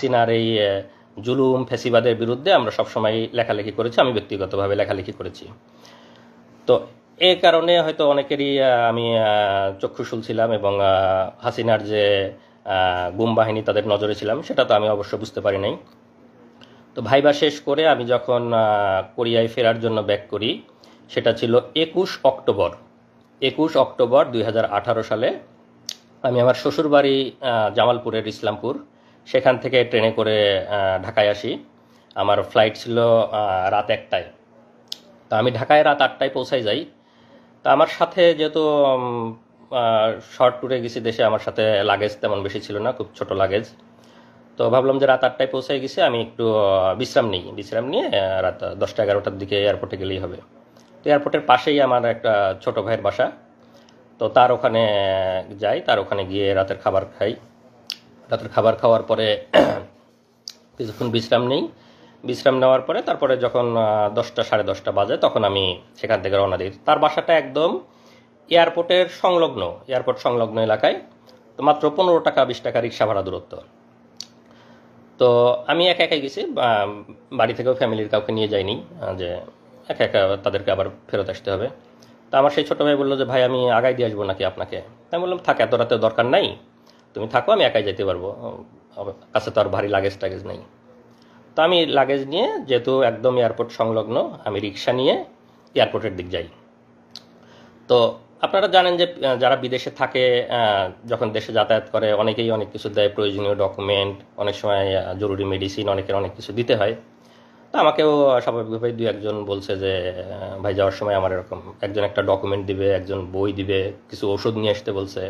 হাসিনার এই জুলুম ফ্যাসিবাদের বিরুদ্ধে আমরা সবসময় লেখালেখি করেছি, আমি ব্যক্তিগতভাবে লেখালেখি করেছি। তো এই কারণে হয়তো অনেকেরই আমি চক্ষুশূল ছিলাম এবং হাসিনার যে গুম বাহিনী তাদের নজরে ছিলাম সেটা তো আমি অবশ্য বুঝতে পারি নাই। তো ভাইবা শেষ করে আমি যখন কোরিয়ায় ফেরার জন্য ব্যাক করি, সেটা ছিল 21 অক্টোবর 2018 সালে। আমি আমার শ্বশুরবাড়ি জামালপুরের ইসলামপুর, সেখান থেকে ট্রেনে করে ঢাকায় আসি। আমার ফ্লাইট ছিল রাত 1টায়। তো আমি ঢাকায় রাত 8টায় পৌঁছাই যাই। তা আমার সাথে যেহেতু শর্ট ট্যুরে গেছি দেশে, আমার সাথে লাগেজ তেমন বেশি ছিল না, খুব ছোট লাগেজ। তো ভাবলাম যে রাত 8টায় পৌঁছে গেছি, আমি একটু বিশ্রাম নিয়ে রাত 10টা-11টার দিকে এয়ারপোর্টে গেলেই হবে। তো এয়ারপোর্টের পাশেই আমার একটা ছোট ভাইয়ের বাসা। তো তার ওখানে যাই, তার ওখানে গিয়ে রাতের খাবার খাই। রাতের খাবার খাওয়ার পরে কিছুক্ষণ বিশ্রাম নেওয়ার পরে তারপরে যখন 10টা-10:30 বাজে তখন আমি সেখান থেকে রওনা দিই। তার বাসাটা একদম এয়ারপোর্ট সংলগ্ন এলাকায়। তো মাত্র 15 টাকা 20 টাকা রিক্সা ভাড়া দূরত্ব। তো আমি একা একাই গেছি, বাড়ি থেকেও ফ্যামিলির কাউকে নিয়ে যাইনি, যে একা একা তাদেরকে আবার ফেরত আসতে হবে। তো আমার সেই ছোটো ভাই বললো যে ভাই আমি আগাই দিয়ে আসবো নাকি আপনাকে। আমি বললাম থাক, এত রাতে দরকার নাই, তুমি থাকো, আমি একাই যেতে পারবো, কাছে তো আর ভারী লাগেজ টাগেজ নেই। তো আমি লাগেজ নিয়ে, যেহেতু একদম এয়ারপোর্ট সংলগ্ন, আমি রিক্সা নিয়ে এয়ারপোর্টের দিক যাই। তো আপনারা জানেন যে যারা বিদেশে থাকে, যখন দেশে যাতায়াত করে অনেকেই অনেক কিছু দেয়, প্রয়োজনীয় ডকুমেন্ট, অনেক সময় জরুরি মেডিসিন, অনেকের অনেক কিছু দিতে হয়। তো আমাকেও স্বাভাবিকভাবে 2-1 জন বলছে যে ভাই যাওয়ার সময় আমার এরকম একজন একটা ডকুমেন্ট দিবে, একজন বই দিবে, কিছু ওষুধ নিয়ে আসতে বলছে।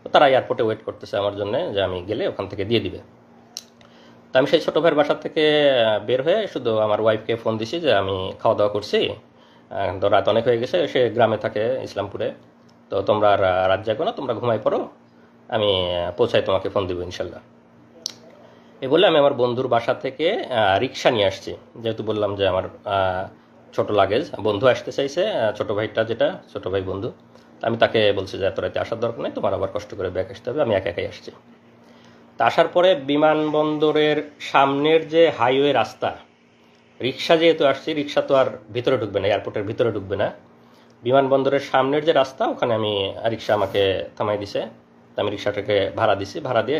তো তারা এয়ারপোর্টে ওয়েট করতেছে আমার জন্য, যে আমি গেলে ওখান থেকে দিয়ে দিবে। তো আমি সেই ছোটো ভাইয়ের বাসার থেকে বের হয়ে শুধু আমার ওয়াইফকে ফোন দিছি যে আমি খাওয়া দাওয়া করছি, তো রাত অনেক হয়ে গেছে, সে গ্রামে থাকে ইসলামপুরে, তো তোমরা আর রাত জাগো না, তোমরা ঘুমাই পড়ো, আমি পৌঁছায় তোমাকে ফোন দিব ইনশাল্লাহ। এই বলে আমি আমার বন্ধুর বাসা থেকে রিক্সা নিয়ে আসছি, যেহেতু বললাম যে আমার ছোট লাগেজ, বন্ধু আসতে চাইছে, ছোট ভাই বন্ধু। আমি তাকে বলছি যে এত রাতে আসার দরকার নেই, তোমার আবার কষ্ট করে ব্যাক আসতে হবে, আমি একা একাই আসছি। তা আসার পরে বিমানবন্দরের সামনের যে হাইওয়ে রাস্তা, রিক্সা যেহেতু আসছি, রিক্সা তো আর ভিতরে ঢুকবে না, এয়ারপোর্টের ভিতরে ঢুকবে না, বিমানবন্দরের সামনের যে রাস্তা ওখানে আমি রিক্সা আমাকে থামাই দিছে। আমি রিক্সাটাকে ভাড়া দিছি, ভাড়া দিয়ে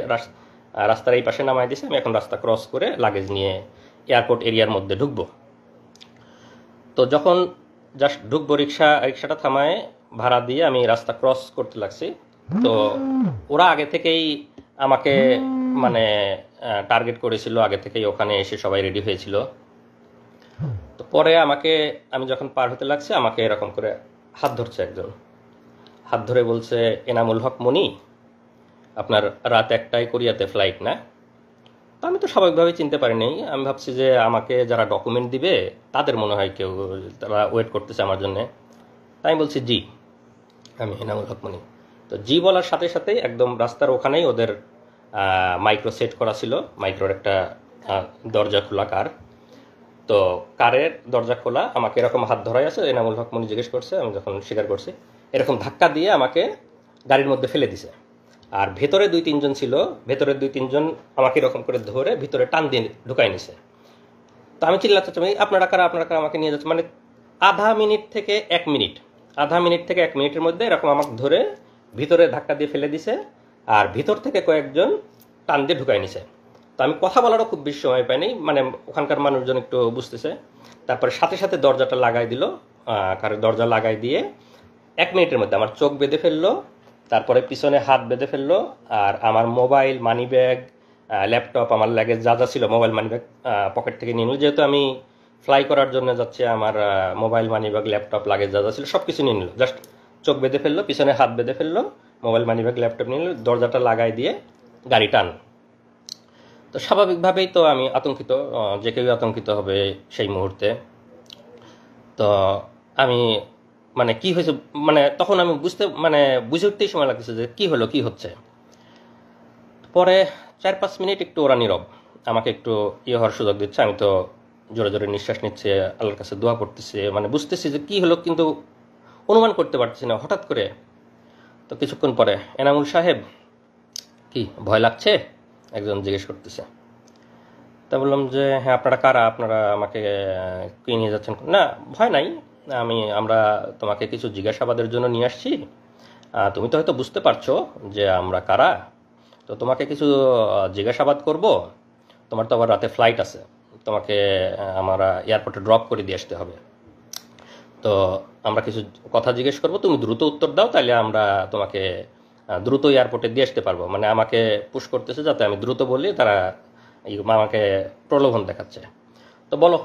রাস্তার এই পাশে নামাই দিছে। আমি এখন রাস্তা ক্রস করে লাগেজ নিয়ে এয়ারপোর্ট এরিয়ার মধ্যে ঢুকবো। তো যখন জাস্ট ঢুকবো, রিক্সাটা থামায় ভাড়া দিয়ে আমি রাস্তা ক্রস করতে লাগছি। তো ওরা আগে থেকেই আমাকে মানে টার্গেট করেছিল, আগে থেকেই ওখানে এসে সবাই রেডি হয়েছিল। তো পরে আমি যখন পার হতে লাগছি, আমাকে এরকম করে হাত ধরছে একজন, হাত ধরে বলছে এনামুল হক মনি, আপনার রাত 1টায় কোরিয়াতে ফ্লাইট না? তো আমি তো স্বাভাবিকভাবে চিনতে পারিনি, আমি ভাবছি যে আমাকে যারা ডকুমেন্ট দিবে তাদের মনে হয় কেউ, তারা ওয়েট করতেছে আমার জন্যে। তাই আমি বলছি জি, আমি এনামুল হক মনি। তো জি বলার সাথে সাথেই একদম রাস্তার ওখানেই ওদের মাইক্রো সেট করা ছিল, মাইক্রোর একটা দরজা খোলা কার। তো কারের দরজা খোলা, আমাকে এরকম হাত ধরাই আছে, এনামুল হক মনি জিজ্ঞেস করছে, আমি যখন স্বীকার করছি, এরকম ধাক্কা দিয়ে আমাকে গাড়ির মধ্যে ফেলে দিছে। আর ভেতরে 2-3 জন ছিল, ভেতরে 2-3 জন আমাকে এরকম করে ধরে ভিতরে টান দিয়ে ঢুকাই নিছে। তো আমি চিল্লাচ্ছি, আপনারা কারা, আমাকে নিয়ে যাচ্ছে, মানে আধা মিনিট থেকে 1 মিনিটের মধ্যে এরকম আমাকে ধরে ভিতরে ধাক্কা দিয়ে ফেলে দিছে, আর ভিতর থেকে কয়েকজন টান দিয়ে ঢুকাই নিছে। তো আমি কথা বলারও খুব বেশি সময় পাইনি, মানে ওখানকার মানুষজন একটু বুঝতেছে। তারপরে সাথে সাথে দরজাটা লাগাই দিল, কারের দরজা লাগাই দিয়ে 1 মিনিটের মধ্যে আমার চোখ বেঁধে ফেললো, তারপরে পিছনে হাত বেঁধে ফেললো, আর আমার মোবাইল, মানি ব্যাগ, ল্যাপটপ, আমার লাগেজ যা যা ছিল, মোবাইল মানি ব্যাগ পকেট থেকে নিয়ে নিল। যেহেতু আমি ফ্লাই করার জন্য যাচ্ছি, আমার mobile, money bag, laptop, luggage যা যা ছিল সব কিছু নিয়ে নিল। জাস্ট চোখ বেঁধে ফেললো, পিছনে হাত বেঁধে ফেললো, মোবাইল, মানি ব্যাগ, ল্যাপটপ নিয়ে নিল, দরজাটা লাগাই দিয়ে গাড়ি টান। তো স্বাভাবিকভাবেই তো আমি আতঙ্কিত, যে কেউ আতঙ্কিত হবে সেই মুহূর্তে। তো আমি মানে কি হয়েছে, মানে তখন আমি বুঝে উঠতেই সময় লাগতেছে যে কি হচ্ছে। পরে 4-5 মিনিট একটু ওরা নীরব, আমাকে একটু হওয়ার সুযোগ দিচ্ছে। আমি তো জোরে জোরে নিঃশ্বাস নিচ্ছে, আল্লাহর কাছে দোয়া করতেছি, মানে বুঝতেছি যে কি হলো, কিন্তু অনুমান করতে পারতেছি না। হঠাৎ করে তো কিছুক্ষণ পরে, এনামুল সাহেব কি ভয় লাগছে, একজন জিজ্ঞেস করতেছে। তা বললাম যে হ্যাঁ আপনারা কারা, আপনারা আমাকে কি নিয়ে যাচ্ছেন? না ভয় নাই, আমরা তোমাকে কিছু জিজ্ঞাসাবাদের জন্য নিয়ে আসছি। তুমি তো হয়তো বুঝতে পারছো যে আমরা কারা। তো তোমাকে কিছু জিজ্ঞাসাবাদ করব। তোমার তো আবার রাতে ফ্লাইট আছে, তোমাকে আমরা এয়ারপোর্টে ড্রপ করে দিয়ে আসতে হবে। তো আমরা কিছু কথা জিজ্ঞেস করবো, তুমি দ্রুত উত্তর দাও, তাহলে আমরা তোমাকে দ্রুত এয়ারপোর্টে দিয়ে আসতে পারবো। মানে আমাকে পুশ করতেছে যাতে আমি দ্রুত বলি, তারা আমাকে প্রলোভন দেখাচ্ছে। তো বলো,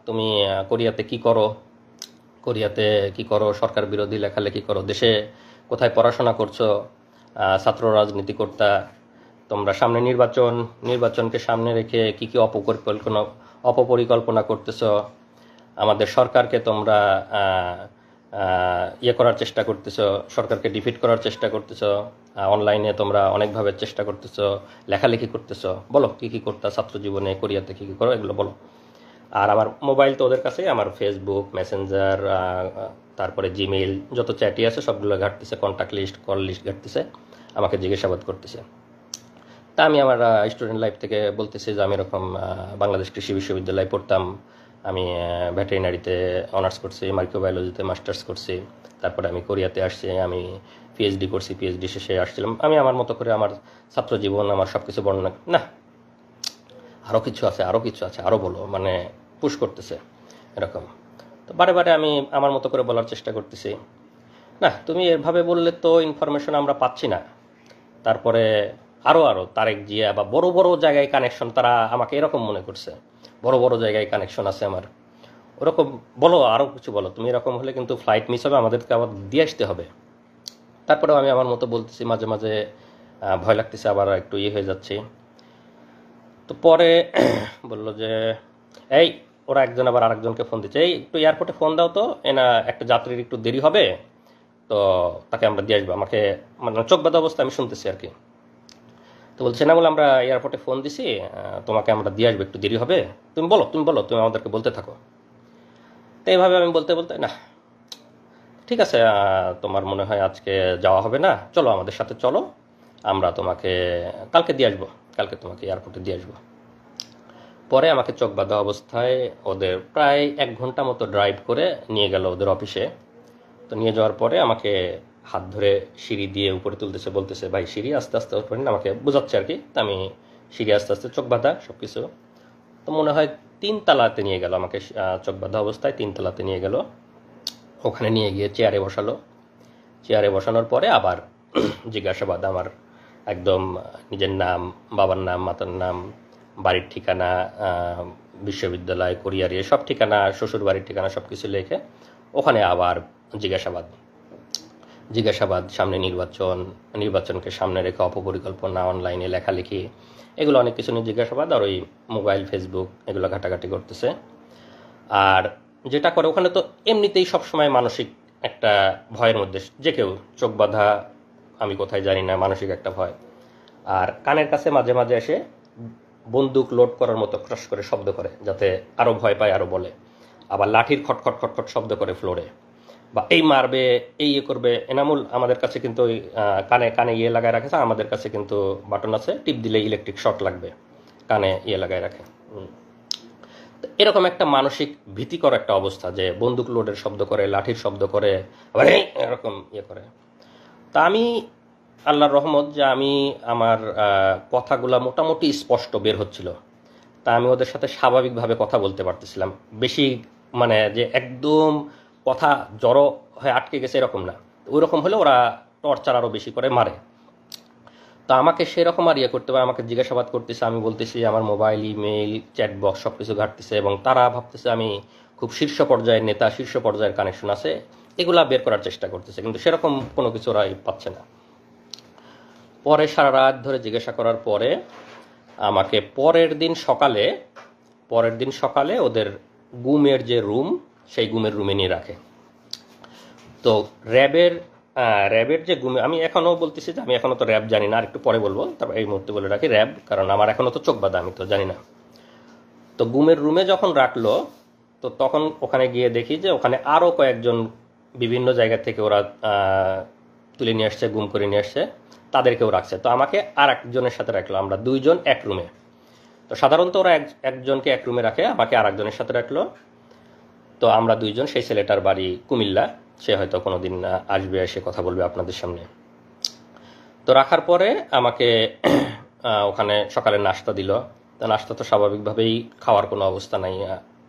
তুমি কোরিয়াতে কি করো? কোরিয়াতে কি করো? সরকার বিরোধী লেখালেখি করো, দেশে কোথায় পড়াশোনা করছো, ছাত্র রাজনীতি করতা, তোমরা সামনে নির্বাচন, নির্বাচনকে সামনে রেখে কি কি অপপরিকল্পনা করতেছো, আমাদের সরকারকে তোমরা ইয়ে করার চেষ্টা করতেছো, সরকারকে ডিফিট করার চেষ্টা করতেছো, অনলাইনে তোমরা অনেকভাবে চেষ্টা করতেছো, লেখালেখি করতেছো, বলো কি কি করতা ছাত্র জীবনে, কোরিয়াতে কি কি করো, এগুলো বলো। আর আমার মোবাইল তো ওদের কাছে, আমার ফেসবুক, মেসেঞ্জার, তারপরে জিমেইল, যত চ্যাটই আছে সবগুলো ঘাটতেছে, কন্ট্যাক্ট লিস্ট, কল লিস্ট ঘাটতেছে, আমাকে জিজ্ঞাসাবাদ করতেছে। তা আমি আমার স্টুডেন্ট লাইফ থেকে বলতেছি যে আমি এরকম বাংলাদেশ কৃষি বিশ্ববিদ্যালয়ে পড়তাম, আমি ভেটেরিনারিতে অনার্স করছি, মাইক্রোবায়োলজিতে মাস্টার্স করছি, তারপরে আমি কোরিয়াতে আসছি, আমি পিএইচডি করছি, পিএইচডি শেষে আসছিলাম। আমি আমার মতো করে আমার ছাত্র জীবন, আমার সব কিছু বর্ণনা, না আরও কিছু আছে, আরও কিছু আছে, আরও বলো, মানে পুশ করতেছে এরকম। তো বারে বারে আমি আমার মতো করে বলার চেষ্টা করতেছি, না তুমি এভাবে বললে তো ইনফরমেশন আমরা পাচ্ছি না। তারপরে আরও আরও তারেক জিয়া বা বড় বড় জায়গায় কানেকশন, তারা আমাকে এরকম মনে করছে বড় বড় জায়গায় কানেকশন আছে আমার, ওরকম বলো, আরও কিছু বলো, তুমি এরকম হলে কিন্তু ফ্লাইট মিস হবে, আমাদেরকে আবার দিয়ে আসতে হবে। তারপরেও আমি আমার মতো বলতেছি, মাঝে মাঝে ভয় লাগতেছে, আবার একটু ইয়ে হয়ে যাচ্ছে। তো পরে বললো যে এই, ওরা একজন আবার আরেকজনকে ফোন দিচ্ছে, এই একটু এয়ারপোর্টে ফোন দাও তো, এনা একটা যাত্রীর একটু দেরি হবে, তো তাকে আমরা দিয়ে আসবো। আমাকে মানে চোখ বাঁধা অবস্থায় আমি শুনতেছি আর কি। তো বলছে না, বলে আমরা এয়ারপোর্টে ফোন দিছি, তোমাকে আমরা দিয়ে আসবো, একটু দেরি হবে, তুমি বলো, তুমি বলো, তুমি আমাদেরকে বলতে থাকো। তো এইভাবে আমি বলতে বলতে, না ঠিক আছে, তোমার মনে হয় আজকে যাওয়া হবে না, চলো আমাদের সাথে চলো, আমরা তোমাকে কালকে দিয়ে আসবো, কালকে তোমাকে এয়ারপোর্টে দিয়ে আসবো। পরে আমাকে চোখ বাঁধা অবস্থায় ওদের প্রায় 1 ঘন্টা মতো ড্রাইভ করে নিয়ে গেল ওদের অফিসে। তো নিয়ে যাওয়ার পরে আমাকে হাত ধরে সিঁড়ি দিয়ে উপরে তুলতেছে, বলতেছে ভাই সিঁড়ি আস্তে আস্তে ওপরে নিন, আমাকে বোঝাচ্ছে আর কি। তো আমি সিঁড়ি আস্তে আস্তে, চোখ বাঁধা সব কিছু। তো মনে হয় 3 তলাতে নিয়ে গেল আমাকে, চোখ বাঁধা অবস্থায় 3 তলাতে নিয়ে গেল। ওখানে নিয়ে গিয়ে চেয়ারে বসালো। চেয়ারে বসানোর পরে আবার জিজ্ঞাসাবাদ আমার, একদম নিজের নাম, বাবার নাম, মাতার নাম, বাড়ির ঠিকানা, বিশ্ববিদ্যালয়, কোরিয়ার সব ঠিকানা, শ্বশুর বাড়ির ঠিকানা সব কিছু লিখে ওখানে আবার জিজ্ঞাসাবাদ। জিজ্ঞাসাবাদ, সামনে নির্বাচন, নির্বাচনকে সামনে রেখে অপপরিকল্পনা, অনলাইনে লেখালেখি, এগুলো অনেক কিছু নিয়ে জিজ্ঞাসাবাদ। আর ওই মোবাইল, ফেসবুক এগুলো ঘাটাঘাটি করতেছে। আর যেটা করে ওখানে, তো এমনিতেই সবসময় মানসিক একটা ভয়ের মধ্যে যে কেউ, চোখ বাঁধা, আমি কোথায় জানি না, মানসিক একটা ভয়। আর কানের কাছে মাঝে মাঝে এসে বন্দুক লোড করার মতো ক্রাশ করে শব্দ করে, যাতে আরও ভয় পায়, আরও বলে। আবার লাঠির খটখট খটখট শব্দ করে ফ্লোরে, বা এই মারবে, এই ইয়ে করবে। এনামুল আমাদের কাছে কিন্তু ওই কানে কানে ইয়ে লাগায় রাখেছে, আমাদের কাছে কিন্তু বাটন আছে, টিপ দিলে ইলেকট্রিক শর্ট লাগবে, কানে ইয়ে লাগায় রাখে। এরকম একটা মানসিক ভীতিকর একটা অবস্থা, যে বন্দুক লোডের শব্দ করে, লাঠির শব্দ করে, আবার এরকম ইয়ে করে। তা আমি, আল্লাহর রহমত যে আমি, আমার কথাগুলা মোটামুটি স্পষ্ট বের হচ্ছিল। তা আমি ওদের সাথে স্বাভাবিকভাবে কথা বলতে পারতেছিলাম। বেশি মানে যে একদম কথা জড়ো হয়ে আটকে গেছে এরকম না, ওই রকম হলে ওরা টর্চার আরও বেশি করে মারে। তো আমাকে সেরকম আর ইয়ে করতে পারে, আমাকে জিজ্ঞাসাবাদ করতেছে, আমি বলতেছি আমার মোবাইল, ইমেইল, চ্যাট বক্স সব কিছু ঘাটতেছে, এবং তারা ভাবতেছে আমি খুব শীর্ষ পর্যায়ের নেতা, শীর্ষ পর্যায়ের কানেকশন আছে, এগুলা বের করার চেষ্টা করতেছে, কিন্তু সেরকম কোনো কিছু ওরা পাচ্ছে না। পরে সারা রাত ধরে জিজ্ঞাসা করার পরে আমাকে পরের দিন সকালে ওদের গুমের যে রুম, সেই গুমের রুমে নিয়ে রাখে। তো র্যাবের যে গুমে, আমি এখনও বলতেছি যে আমি এখনও তো র্যাব জানি না, আর একটু পরে বলবো, তারপর এই মুহূর্তে বলে রাখি র্যাব, কারণ আমার এখনও তো চোখ বাঁধা, আমি তো জানি না। তো গুমের রুমে যখন রাখলো, তো তখন ওখানে গিয়ে দেখি যে ওখানে আরও কয়েকজন বিভিন্ন জায়গা থেকে ওরা তুলে নিয়ে আসছে, গুম করে নিয়ে আসছে, তাদেরকেও রাখছে। তো আমাকে আর একজনের সাথে রাখলো, আমরা 2 জন এক রুমে। তো সাধারণত ওরা একজনকে এক রুমে রাখে, আমাকে আর একজনের সাথে রাখলো। তো আমরা দুইজন, সেই ছেলেটার বাড়ি কুমিল্লা, সে হয়তো কোনোদিন আসবে, এসে কথা বলবে আপনাদের সামনে। তো রাখার পরে আমাকে ওখানে সকালে নাস্তা দিল। তো নাস্তা তো স্বাভাবিকভাবেই খাওয়ার কোনো অবস্থা নাই,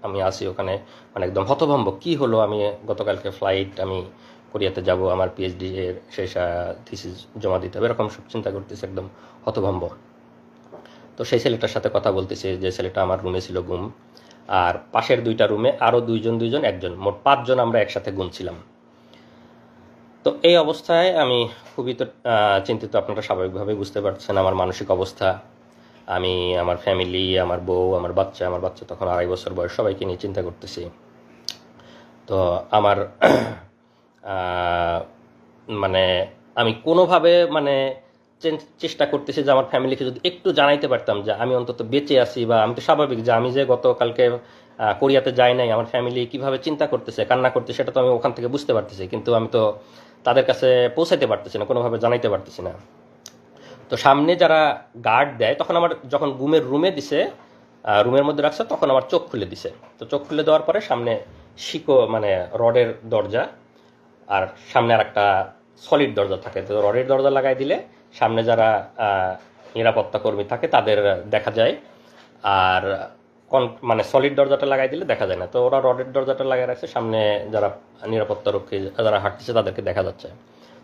আমি আসি ওখানে মানে একদম হতভম্ব, কি হলো, আমি গতকালকে ফ্লাইট, আমি কোরিয়াতে যাব, আমার পিএইচডি এর শেষ থিসিস জমা দিতে হবে, এরকম সব চিন্তা করতেছি, একদম হতভম্ব। তো সেই ছেলেটার সাথে কথা বলতেছি, যে ছেলেটা আমার রুমে ছিল ঘুম, আর পাশের দুইটা রুমে আরও দুইজন একজন, মোট 5 জন আমরা একসাথে ঘুমছিলাম। তো এই অবস্থায় আমি খুবই তো চিন্তিত, আপনারা স্বাভাবিকভাবেই বুঝতে পারছেন আমার মানসিক অবস্থা। আমি আমার ফ্যামিলি, আমার বউ, আমার বাচ্চা তখন 2.5 বছর বয়স, সবাইকে নিয়ে চিন্তা করতেছি। তো আমার মানে আমি কোনোভাবে মানে চেষ্টা করতেছি যে আমার ফ্যামিলিকে যদি একটু জানাইতে পারতাম যে আমি অন্তত বেঁচে আছি, বা আমি তো স্বাভাবিক যে আমি যে গতকালকে কোরিয়াতে যাই নাই, আমার ফ্যামিলি কিভাবে চিন্তা করতেছে, কান্না করতেছে, সেটা তো আমি ওখান থেকে বুঝতে পারতেছি, কিন্তু আমি তো তাদের কাছে পৌঁছাইতে পারতেছি না, কোনোভাবে জানাইতে পারতেছি না। তো সামনে যারা গার্ড দেয়, তখন আমার যখন ঘুমের রুমে দিছে, রুমের মধ্যে রাখছে, তখন আমার চোখ খুলে দিছে। তো চোখ খুলে দেওয়ার পরে সামনে মানে রডের দরজা, আর সামনে আর একটা সলিড দরজা থাকে। তো রডের দরজা লাগাই দিলে সামনে যারা নিরাপত্তা কর্মী থাকে তাদের দেখা যায়, আর মানে সলিড দরজাটা লাগাই দিলে দেখা যায় না। তো ওরা রডের দরজাটা লাগাই রাখছে, সামনে যারা নিরাপত্তা রক্ষী যারা হাঁটতেছে তাদেরকে দেখা যাচ্ছে।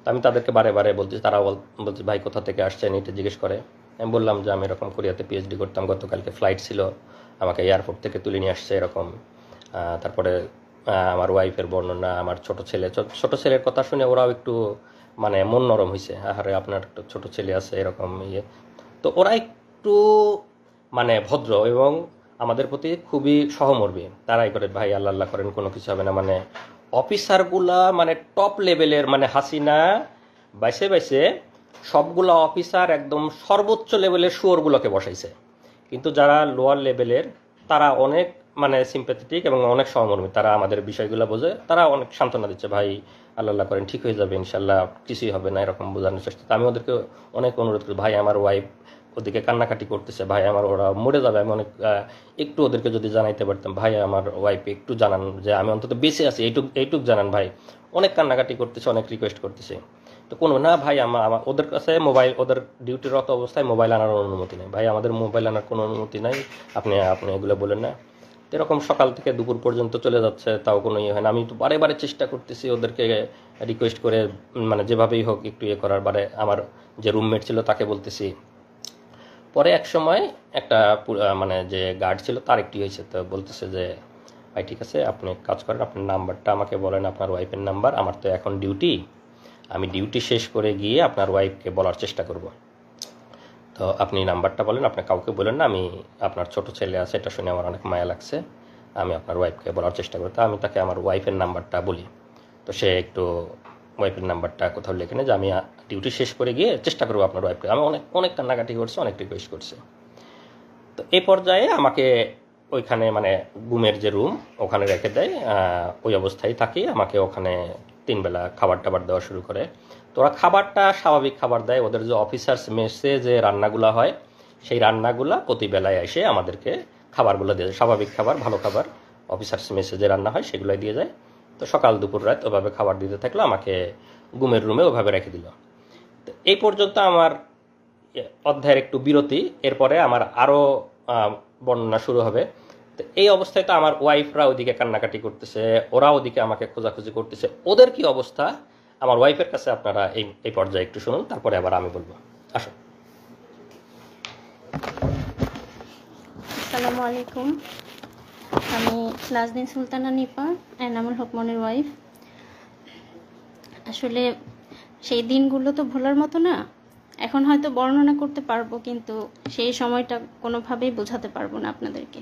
তো আমি তাদেরকে বারে বারে বলতেছি, তারা বলছে ভাই কোথা থেকে আসছেন, এটা জিজ্ঞেস করে। আমি বললাম যে আমি এরকম কোরিয়াতে পিএইচডি করতাম, গতকালকে ফ্লাইট ছিল, আমাকে এয়ারপোর্ট থেকে তুলে নিয়ে আসছে এরকম। তারপরে আমার ওয়াইফের বর্ণনা, আমার ছোট ছেলের কথা শুনে ওরাও একটু মানে মন নরম হয়েছে, আরে আপনার একটা ছোট ছেলে আছে এরকম ইয়ে। তো ওরা একটু মানে ভদ্র এবং আমাদের প্রতি খুবই সহমর্মী। তারাই করে ভাই আল্লাহ আল্লাহ করেন, কোনো কিছু হবে না। মানে অফিসারগুলা মানে টপ লেভেলের, মানে হাসিনা বাইসে বাইসে সবগুলা অফিসার একদম সর্বোচ্চ লেভেলের শুয়োরগুলোকে বসাইছে, কিন্তু যারা লোয়ার লেভেলের তারা অনেক মানে সিম্প্যাথেটিক এবং অনেক সহমর্মী, তারা আমাদের বিষয়গুলো বোঝে, তারা অনেক সান্ত্বনা দিচ্ছে, ভাই আল্লাহ আল্লাহ করেন, ঠিক হয়ে যাবে ইনশাল্লাহ, কিছুই হবে না, এরকম বোঝানোর চেষ্টা। আমি ওদেরকে অনেক অনুরোধ করি, ভাই আমার ওয়াইফ ওদিকে কান্নাকাটি করতেছে, ভাই আমার ওরা মরে যাবে, আমি অনেক একটু ওদেরকে যদি জানাইতে পারতাম, ভাই আমার ওয়াইফকে একটু জানান যে আমি অন্তত বেঁচে আছি, এইটুক জানান ভাই। অনেক কান্নাকাটি করতেছে, অনেক রিকোয়েস্ট করতেছে। তো কোনো না ভাই, আমার ওদের কাছে মোবাইল, ওদের ডিউটিরত অবস্থায় মোবাইল আনার অনুমতি নেই, ভাই আমাদের মোবাইল আনার কোনো অনুমতি নাই, আপনি এগুলো বলেন না। এরকম সকাল থেকে দুপুর পর্যন্ত চলে যাচ্ছে, তাও কোনো ইয়ে হয় না। আমি তো বারে বারে চেষ্টা করতেছি ওদেরকে রিকোয়েস্ট করে, মানে যেভাবেই হোক একটু ইয়ে করার। বারে আমার যে রুমমেট ছিল তাকে বলতেছি। পরে এক সময় একটা মানে যে গার্ড ছিল তার একটি হয়েছে, তো বলতেছে যে ভাই ঠিক আছে, আপনি কাজ করেন, আপনার নাম্বারটা আমাকে বলেন, আপনার ওয়াইফের নাম্বার, আমার তো এখন ডিউটি, আমি ডিউটি শেষ করে গিয়ে আপনার ওয়াইফকে বলার চেষ্টা করব। তো আপনি নাম্বারটা বলেন, আপনি কাউকে বলেন না, আমি আপনার ছোট ছেলে আছে, এটা শুনে আমার অনেক মায়া লাগছে, আমি আপনার ওয়াইফকে বলার চেষ্টা করি। তা আমি তাকে আমার ওয়াইফের নাম্বারটা বলি। তো সে একটু ওয়াইফের নাম্বারটা কোথাও লেখে নেয় যে আমি ডিউটি শেষ করে গিয়ে চেষ্টা করবো আপনার ওয়াইফকে। আমি অনেক অনেক কান্নাকাটি করছি, অনেক রিকোয়েস্ট করছি। তো এই পর্যায়ে আমাকে ওইখানে মানে ঘুমের যে রুম ওখানে রেখে দেয়, ওই অবস্থায় থাকি। আমাকে ওখানে 3 বেলা খাবার টাবার দেওয়া শুরু করে। তো ওরা খাবারটা স্বাভাবিক খাবার দেয়, ওদের যে অফিসার্স মেসে যে রান্নাগুলো হয় সেই রান্নাগুলো প্রতি বেলায় এসে আমাদেরকে খাবারগুলো দিয়ে যায়, স্বাভাবিক খাবার, ভালো খাবার, অফিসার্স মেসে যে রান্না হয় সেগুলোই দিয়ে যায়। তো সকাল দুপুর রাত ওভাবে খাবার দিতে থাকলো, আমাকে ঘুমের রুমে ওভাবে রেখে দিল। তো এই পর্যন্ত আমার অধ্যায়ের একটু বিরতি, এরপরে আমার আরও বর্ণনা শুরু হবে। তো এই অবস্থায় তো আমার ওয়াইফরা ওইদিকে কান্নাকাটি করতেছে, ওরা ওদিকে আমাকে খোঁজাখুঁজি করতেছে, ওদের কি অবস্থা আমার ওয়াইফের কাছে আপনারা এই পর্যায়ে একটু শুনুন, তারপরে আবার আমি বলবো। আসুন। আসসালামু আলাইকুম, আমি নাজনীন সুলতানা নিপা, এনামুল হক মনির ওয়াইফ। আসলে সেই দিনগুলো তো ভোলার মতো না। এখন হয়তো বর্ণনা করতে পারবো, কিন্তু সেই সময়টা কোনোভাবেই বোঝাতে পারবো না আপনাদেরকে।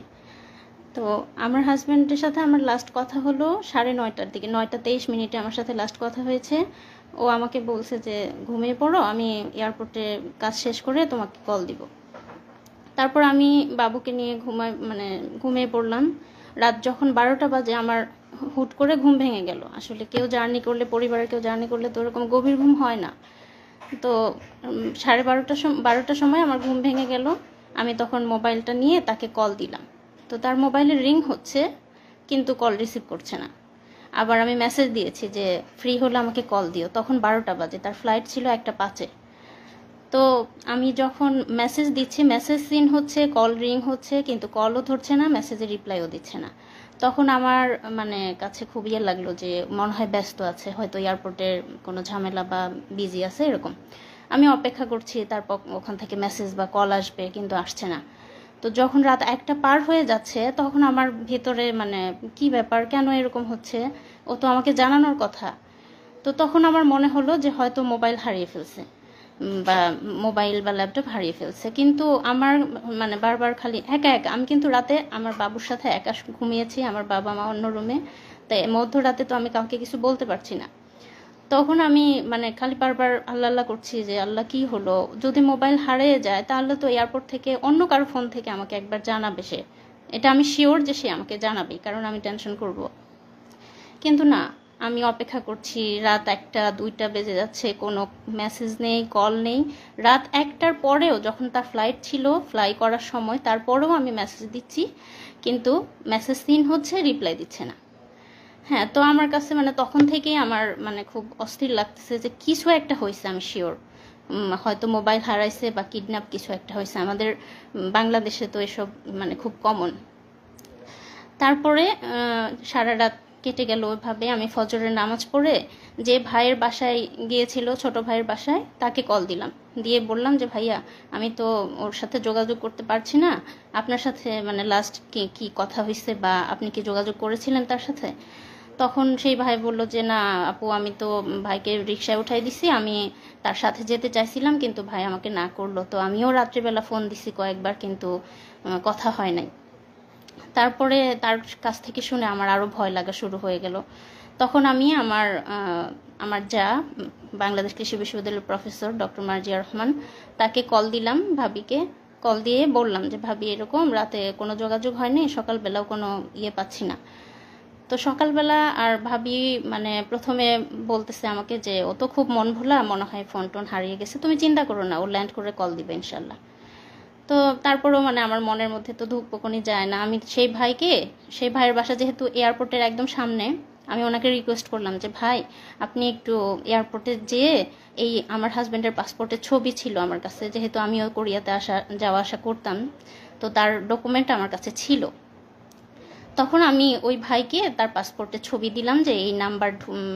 তো আমার হাজব্যান্ডের সাথে আমার লাস্ট কথা হলো 9:30টার দিকে, 9:23 আমার সাথে লাস্ট কথা হয়েছে। ও আমাকে বলছে যে ঘুমিয়ে পড়ো, আমি এয়ারপোর্টে কাজ শেষ করে তোমাকে কল দিব। তারপর আমি বাবুকে নিয়ে ঘুমিয়ে পড়লাম। রাত যখন 12টা বাজে আমার হুট করে ঘুম ভেঙে গেল। আসলে কেউ জার্নি করলে, পরিবারের কেউ জার্নি করলে তো ওরকম গভীর ঘুম হয় না। তো 12:30টার সময় আমার ঘুম ভেঙে গেল। আমি তখন মোবাইলটা নিয়ে তাকে কল দিলাম। তো তার মোবাইলে রিং হচ্ছে কিন্তু কল রিসিভ করছে না। আবার আমি মেসেজ দিয়েছি যে ফ্রি হলে আমাকে কল দিও, তখন 12টা বাজে, তার ফ্লাইট ছিল 1টা 5-এ। তো আমি যখন মেসেজ দিচ্ছি, মেসেজ সিন হচ্ছে, কল রিং হচ্ছে, কিন্তু কলও ধরছে না, মেসেজের রিপ্লাইও দিচ্ছে না। তখন আমার মানে কাছে খুব ইয়ে লাগলো যে মনে হয় ব্যস্ত আছে, হয়তো এয়ারপোর্টের কোনো ঝামেলা বা বিজি আছে এরকম। আমি অপেক্ষা করছি তারপর ওখান থেকে মেসেজ বা কল আসবে, কিন্তু আসছে না। তো যখন রাত 1টা পার হয়ে যাচ্ছে তখন আমার ভেতরে মানে কি ব্যাপার, কেন এরকম হচ্ছে, ও তো আমাকে জানানোর কথা। তো তখন আমার মনে হলো যে হয়তো মোবাইল হারিয়ে ফেলছে বা মোবাইল বা ল্যাপটপ হারিয়ে ফেলছে। কিন্তু আমার মানে বারবার খালি একা একা, আমি কিন্তু রাতে আমার বাবুর সাথে একা ঘুমিয়েছি, আমার বাবা মা অন্য রুমে, তাই মধ্যরাতে তো আমি কাউকে কিছু বলতে পারছি না। তখন আমি মানে খালি বারবার আল্লাহ আল্লাহ করছি যে আল্লাহ কি হলো, যদি মোবাইল হারিয়ে যায় তাহলে তো এয়ারপোর্ট থেকে অন্য কারো ফোন থেকে আমাকে একবার জানাবে সে, এটা আমি শিওর যে সে আমাকে জানাবে, কারণ আমি টেনশন করব। কিন্তু না, আমি অপেক্ষা করছি, রাত 1টা 2টা বেজে যাচ্ছে, কোনো মেসেজ নেই, কল নেই। রাত 1টার পরেও যখন তার ফ্লাইট ছিল, ফ্লাই করার সময়, তারপরেও আমি মেসেজ দিচ্ছি, কিন্তু মেসেজ সিন হচ্ছে, রিপ্লাই দিচ্ছে না। হ্যাঁ, তো আমার কাছে মানে তখন থেকেই আমার মানে খুব অস্থির লাগতেছে যে কিছু একটা হয়েছে, আমি শিওর। হয়তো মোবাইল হারাইছে বা কিডন্যাপ কিছু একটা হয়েছে, আমাদের বাংলাদেশে তো এসব মানে খুব কমন। তারপরে সারা রাত কেটে গেল ওইভাবে। আমি ফজরের নামাজ পড়ে যে ভাইয়ের বাসায় গিয়েছিল, ছোট ভাইয়ের বাসায়, তাকে কল দিলাম, দিয়ে বললাম যে ভাইয়া আমি তো ওর সাথে যোগাযোগ করতে পারছি না, আপনার সাথে মানে লাস্ট কি কি কথা হয়েছে বা আপনি কি যোগাযোগ করেছিলেন তার সাথে? তখন সেই ভাই বলল যে না আপু, আমি তো ভাইকে রিক্সায় উঠাই দিছি, আমি তার সাথে যেতে চাইছিলাম কিন্তু ভাই আমাকে না করলো। তো আমিও রাত্রিবেলা ফোন দিছি কয়েকবার, কিন্তু কথা হয় নাই। তারপরে তার কাছ থেকে শুনে আমার আরও ভয় লাগা শুরু হয়ে গেল। তখন আমি আমার যা বাংলাদেশ কৃষি বিশ্ববিদ্যালয়ের প্রফেসর ডক্টর মার্জিয়া রহমান, তাকে কল দিলাম, ভাবিকে কল দিয়ে বললাম যে ভাবি এরকম রাতে কোনো যোগাযোগ হয়নি, সকালবেলাও কোনো ইয়ে পাচ্ছি না। তো সকালবেলা আর ভাবি মানে প্রথমে বলতেছে আমাকে যে ও তো খুব মন ভোলা, মনে হয় ফোন টোন হারিয়ে গেছে, তুমি চিন্তা করো না, ও ল্যান্ড করে কল দিবে ইনশাল্লাহ। তো তারপরেও মানে আমার মনের মধ্যে তো ধুকপুকুনি যায় না। আমি সেই ভাইয়ের বাসা যেহেতু এয়ারপোর্টের একদম সামনে, আমি ওনাকে রিকোয়েস্ট করলাম যে ভাই আপনি একটু এয়ারপোর্টে যেয়ে এই আমার হাজব্যান্ডের পাসপোর্টের ছবি ছিল আমার কাছে, যেহেতু আমিও কোরিয়াতে যাওয়া আসা করতাম, তো তার ডকুমেন্ট আমার কাছে ছিল। তখন আমি ওই ভাইকে তার পাসপোর্টের ছবি দিলাম যে এই নাম্বার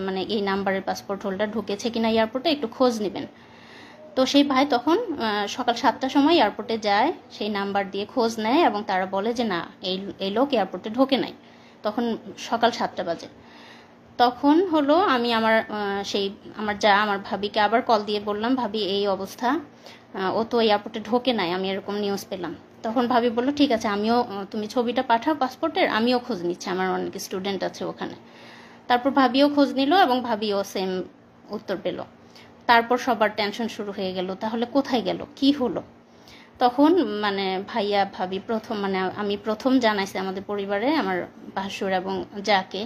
মানে এই নাম্বারের পাসপোর্ট হোল্ডার ঢুকেছে কিনা এয়ারপোর্টে একটু খোঁজ নেবেন। তো সেই ভাই তখন সকাল 7টার সময় এয়ারপোর্টে যায়, সেই নাম্বার দিয়ে খোঁজ নেয় এবং তারা বলে যে না এই লোক এয়ারপোর্টে ঢোকে নাই। তখন সকাল 7টা বাজে। তখন হলো আমি আমার ভাবিকে আবার কল দিয়ে বললাম ভাবি এই অবস্থা, ও তো এয়ারপোর্টে ঢোকে নাই, আমি এরকম নিউজ পেলাম। তখন ভাবি বললো ঠিক আছে, আমিও তুমি ছবিটা পাঠাও পাসপোর্টের, আমিও খোঁজ নিচ্ছি, আমার অনেক স্টুডেন্ট আছে ওখানে। তারপর ভাবিও খোঁজ নিল এবং ভাবিও সেম উত্তর পেল। তারপর সবার টেনশন শুরু হয়ে গেল, তাহলে কোথায় গেল, কি হলো? তখন মানে ভাইয়া ভাবি মানে আমি প্রথম জানাইছি আমাদের পরিবারে আমার ভাসুর এবং যাকে,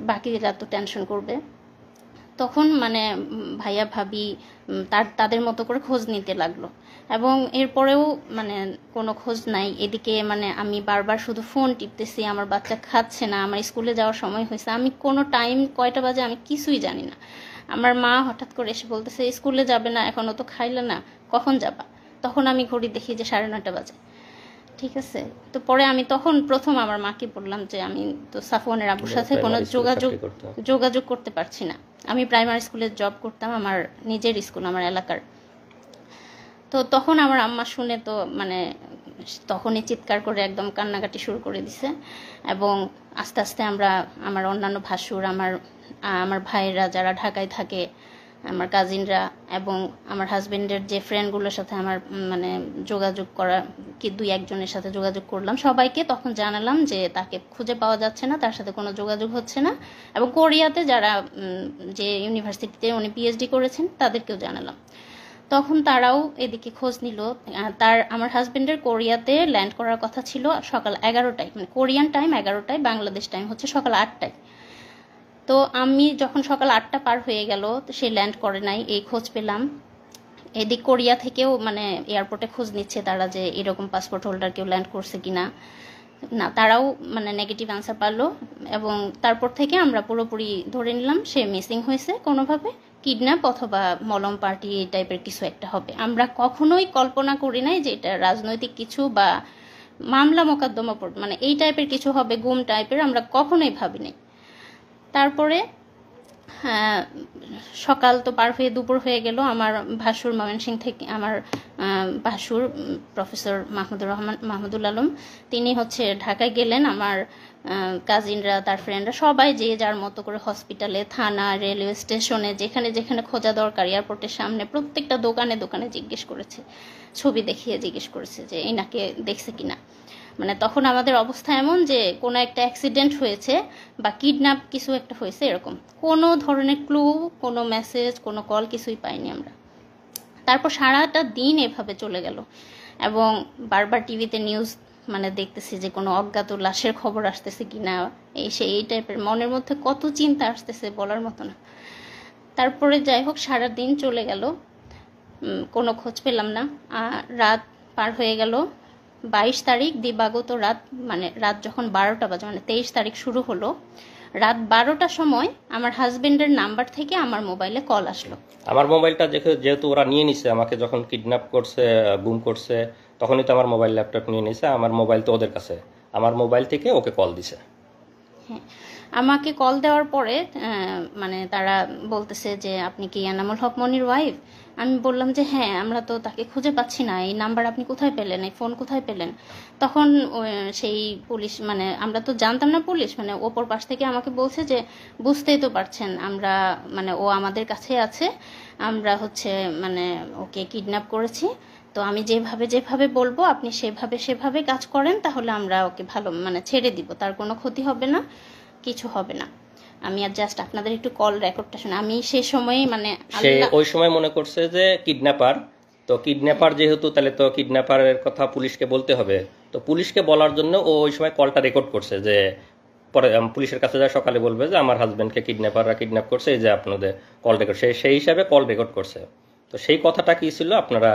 বাকিরা তো টেনশন করবে। তখন মানে ভাইয়া ভাবি তাদের মতো করে খোঁজ নিতে লাগলো, এবং এরপরেও মানে কোনো খোঁজ নাই। এদিকে মানে আমি বারবার শুধু ফোন টিপতেছি, আমার বাচ্চা খাচ্ছে না, আমার স্কুলে যাওয়ার সময় হয়েছে, আমি কোনো টাইম কয়টা বাজে আমি কিছুই জানি না। আমার মা হঠাৎ করে এসে বলতেছে স্কুলে যাবে না, এখনও তো খাইলে না, কখন যাবা? তখন আমি ঘড়ি দেখি যে 9:30 বাজে। ঠিক আছে, তো পরে আমি তখন প্রথম আমার মাকে বললাম যে আমি তো সাফওয়ানের আব্বুর সাথে কোনো যোগাযোগ করতে পারছি না। আমি প্রাইমারি স্কুলে জব করতাম, আমার নিজের স্কুল, আমার এলাকার। তো তখন আমার আম্মা শুনে তো মানে তখনই চিৎকার করে একদম কান্নাকাটি শুরু করে দিছে। এবং আস্তে আস্তে আমার অন্যান্য ভাসুর, আমার ভাইয়েরা যারা ঢাকায় থাকে, আমার কাজিনরা এবং আমার হাজবেন্ডের যে ফ্রেন্ডগুলোর সাথে আমার মানে যোগাযোগ করা, কি 2-1 জনের সাথে যোগাযোগ করলাম, সবাইকে তখন জানালাম যে তাকে খুঁজে পাওয়া যাচ্ছে না, তার সাথে কোনো যোগাযোগ হচ্ছে না। এবং কোরিয়াতে যারা যে ইউনিভার্সিটিতে উনি পিএইচডি করেছেন তাদেরকেও জানালাম। তখন তারাও এদিকে খোঁজ নিল। আমার হাজবেন্ডের কোরিয়াতে ল্যান্ড করার কথা ছিল সকাল 11টায়, মানে কোরিয়ান টাইম 11টায়, বাংলাদেশ টাইম হচ্ছে সকাল 8টায়। তো আমি যখন সকাল 8টা পার হয়ে গেল, সে ল্যান্ড করে নাই এই খোঁজ পেলাম। এদিক কোরিয়া থেকেও মানে এয়ারপোর্টে খোঁজ নিচ্ছে তারা যে এরকম পাসপোর্ট হোল্ডার কেউ ল্যান্ড করছে কিনা। না, তারাও মানে নেগেটিভ অ্যান্সার পারলো, এবং তারপর থেকে আমরা পুরোপুরি ধরে নিলাম সে মিসিং হয়েছে, কোনোভাবে কিডন্যাপ অথবা মলম পার্টি এই টাইপের কিছু একটা হবে। আমরা কখনোই কল্পনা করি নাই যে এটা রাজনৈতিক কিছু বা মামলা মোকদ্দমা মানে এই টাইপের কিছু হবে, গুম টাইপের, আমরা কখনোই ভাবিনি। তারপরে সকাল তো পার হয়ে দুপুর হয়ে গেল। আমার ভাসুর ময়মনসিংহ থেকে, আমার ভাসুর প্রফেসর মাহমুদুল আলম, তিনি হচ্ছে ঢাকায় গেলেন। আমার কাজিনরা, তার ফ্রেন্ডরা সবাই যে যার মতো করে হসপিটালে, থানা, রেলওয়ে স্টেশনে, যেখানে যেখানে খোঁজা দরকার, এয়ারপোর্টের সামনে প্রত্যেকটা দোকানে দোকানে জিজ্ঞেস করেছে, ছবি দেখিয়ে জিজ্ঞেস করেছে যে এনাকে দেখছে কিনা। মানে তখন আমাদের অবস্থা এমন যে কোনো একটা অ্যাক্সিডেন্ট হয়েছে বা কিডন্যাপ কিছু একটা হয়েছে, এরকম কোনো ধরনের ক্লু, কোনো মেসেজ, কোনো কল কিছুই পাইনি আমরা। তারপর সারাটা দিন এভাবে চলে গেল, এবং বারবার টিভিতে নিউজ মানে দেখতেছি যে কোনো অজ্ঞাত লাশের খবর আসতেছে কিনা, এই টাইপের মনের মধ্যে কত চিন্তা আসতেছে বলার মতো না। তারপরে যাই হোক সারা দিন চলে গেল, কোনো খোঁজ পেলাম না। রাত পার হয়ে গেল, 22 তারিখ দিবাগত রাত, মানে রাত যখন 12টা বাজে, মানে 23 তারিখ শুরু হলো, রাত 12টার সময় আমার হাজবেন্ডের নাম্বার থেকে আমার মোবাইলে কল আসলো। আমার মোবাইলটা যেহেতু ওরা নিয়ে নিছে, আমাকে যখন কিডন্যাপ করছে, গুম করছে, তখনই তো আমার মোবাইল ল্যাপটপ নিয়ে নিছে। আমার মোবাইল তো ওদের কাছে, আমার মোবাইল থেকে ওকে কল দিছে। হ্যাঁ, আমাকে কল দেওয়ার পরে মানে তারা বলতেছে যে আপনি কি এনামুল হক মনির ওয়াইফ? আমি বললাম যে হ্যাঁ, আমরা তো তাকে খুঁজে পাচ্ছি না, এই নাম্বার আপনি কোথায় পেলেন, এই ফোন কোথায় পেলেন? তখন সেই পুলিশ, মানে আমরা তো জানতাম না পুলিশ, মানে ওপর পাশ থেকে আমাকে বলছে যে বুঝতেই তো পারছেন আমরা, মানে ও আমাদের কাছে আছে, আমরা হচ্ছে মানে ওকে কিডন্যাপ করেছি, তো আমি যেভাবে যেভাবে বলবো আপনি সেভাবে কাজ করেন, তাহলে আমরা ওকে ভালো মানে ছেড়ে দিব, তার কোনো ক্ষতি হবে না, কিছু হবে না। আমি আর জাস্ট আপনাদের একটু কল রেকর্ডটা শুনে, আমি সেই সময় মানে সে ওই সময় মনে করছে যে কিডন্যাপার, তো কিডন্যাপার যেহেতু, তাহলে তো কিডন্যাপারের কথা পুলিশকে বলতে হবে, তো পুলিশকে বলার জন্য ও ওই সময় কলটা রেকর্ড করছে, যে পরে পুলিশের কাছে যা সকালে বলবে যে আমার হাজবেন্ডকে কিডন্যাপাররা কিডন্যাপ করছে, এই যে আপনাদের কল রেকর্ড, সেই হিসাবে কল রেকর্ড করছে। তো সেই কথাটা কি ছিল আপনারা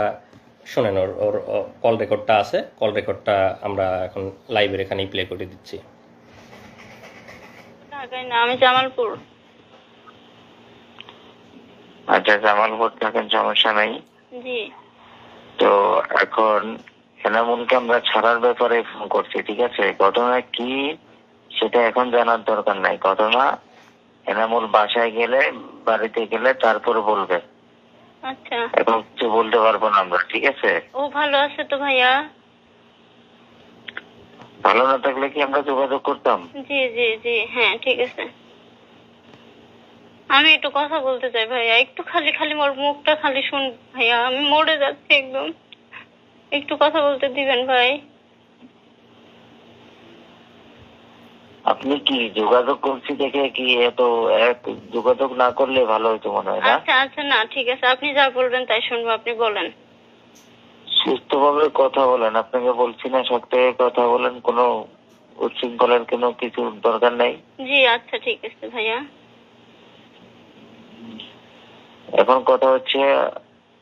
শোনেন, ওর কল রেকর্ডটা আছে, কল রেকর্ডটা আমরা এখন লাইভের এখানেই প্লে করে দিচ্ছি। না, আমি জামালপুর। আচ্ছা, জামালপুর থাকেন, সমস্যা নাই। জি। তো এখন এনামুলকে আমরা ছাড়ার ব্যাপারে ফোন করছি, ঠিক আছে? ঘটনা কি সেটা এখন জানার দরকার নাই। ঘটনা এনামুল বাসায় গেলে, বাড়িতে গেলে তারপরে বলবে। আচ্ছা, এখন কিছু বলতে পারবো না আমরা, ঠিক আছে? ও ভালো আছে তো ভাইয়া? ভালো না থাকলে কি আমরা যোগাযোগ করতাম? জি জি জি, হ্যাঁ ঠিক আছে। আমি একটু কথা বলতে চাই ভাইয়া, একটু খালি খালি মোর মুখটা খালি শুন ভাইয়া, আমি মরে যাচ্ছি একদম, একটু কথা বলতে দিবেন ভাই? আপনি কি যোগাযোগ করছি দেখে কি এত যোগাযোগ না করলে ভালো হইতো মনে হয় না? আচ্ছা আচ্ছা, না ঠিক আছে, আপনি যা বলবেন তাই শুনবো, আপনি বলেন। সুস্থভাবে কথা বলেন, আপনাকে বলছি না সত্যি কথা বলেন, কোনো উচ্ছৃঙ্খলার কোনো কিছু দরকার নাই। জি আচ্ছা ঠিক আছে ভাইয়া। এখন কথা হচ্ছে,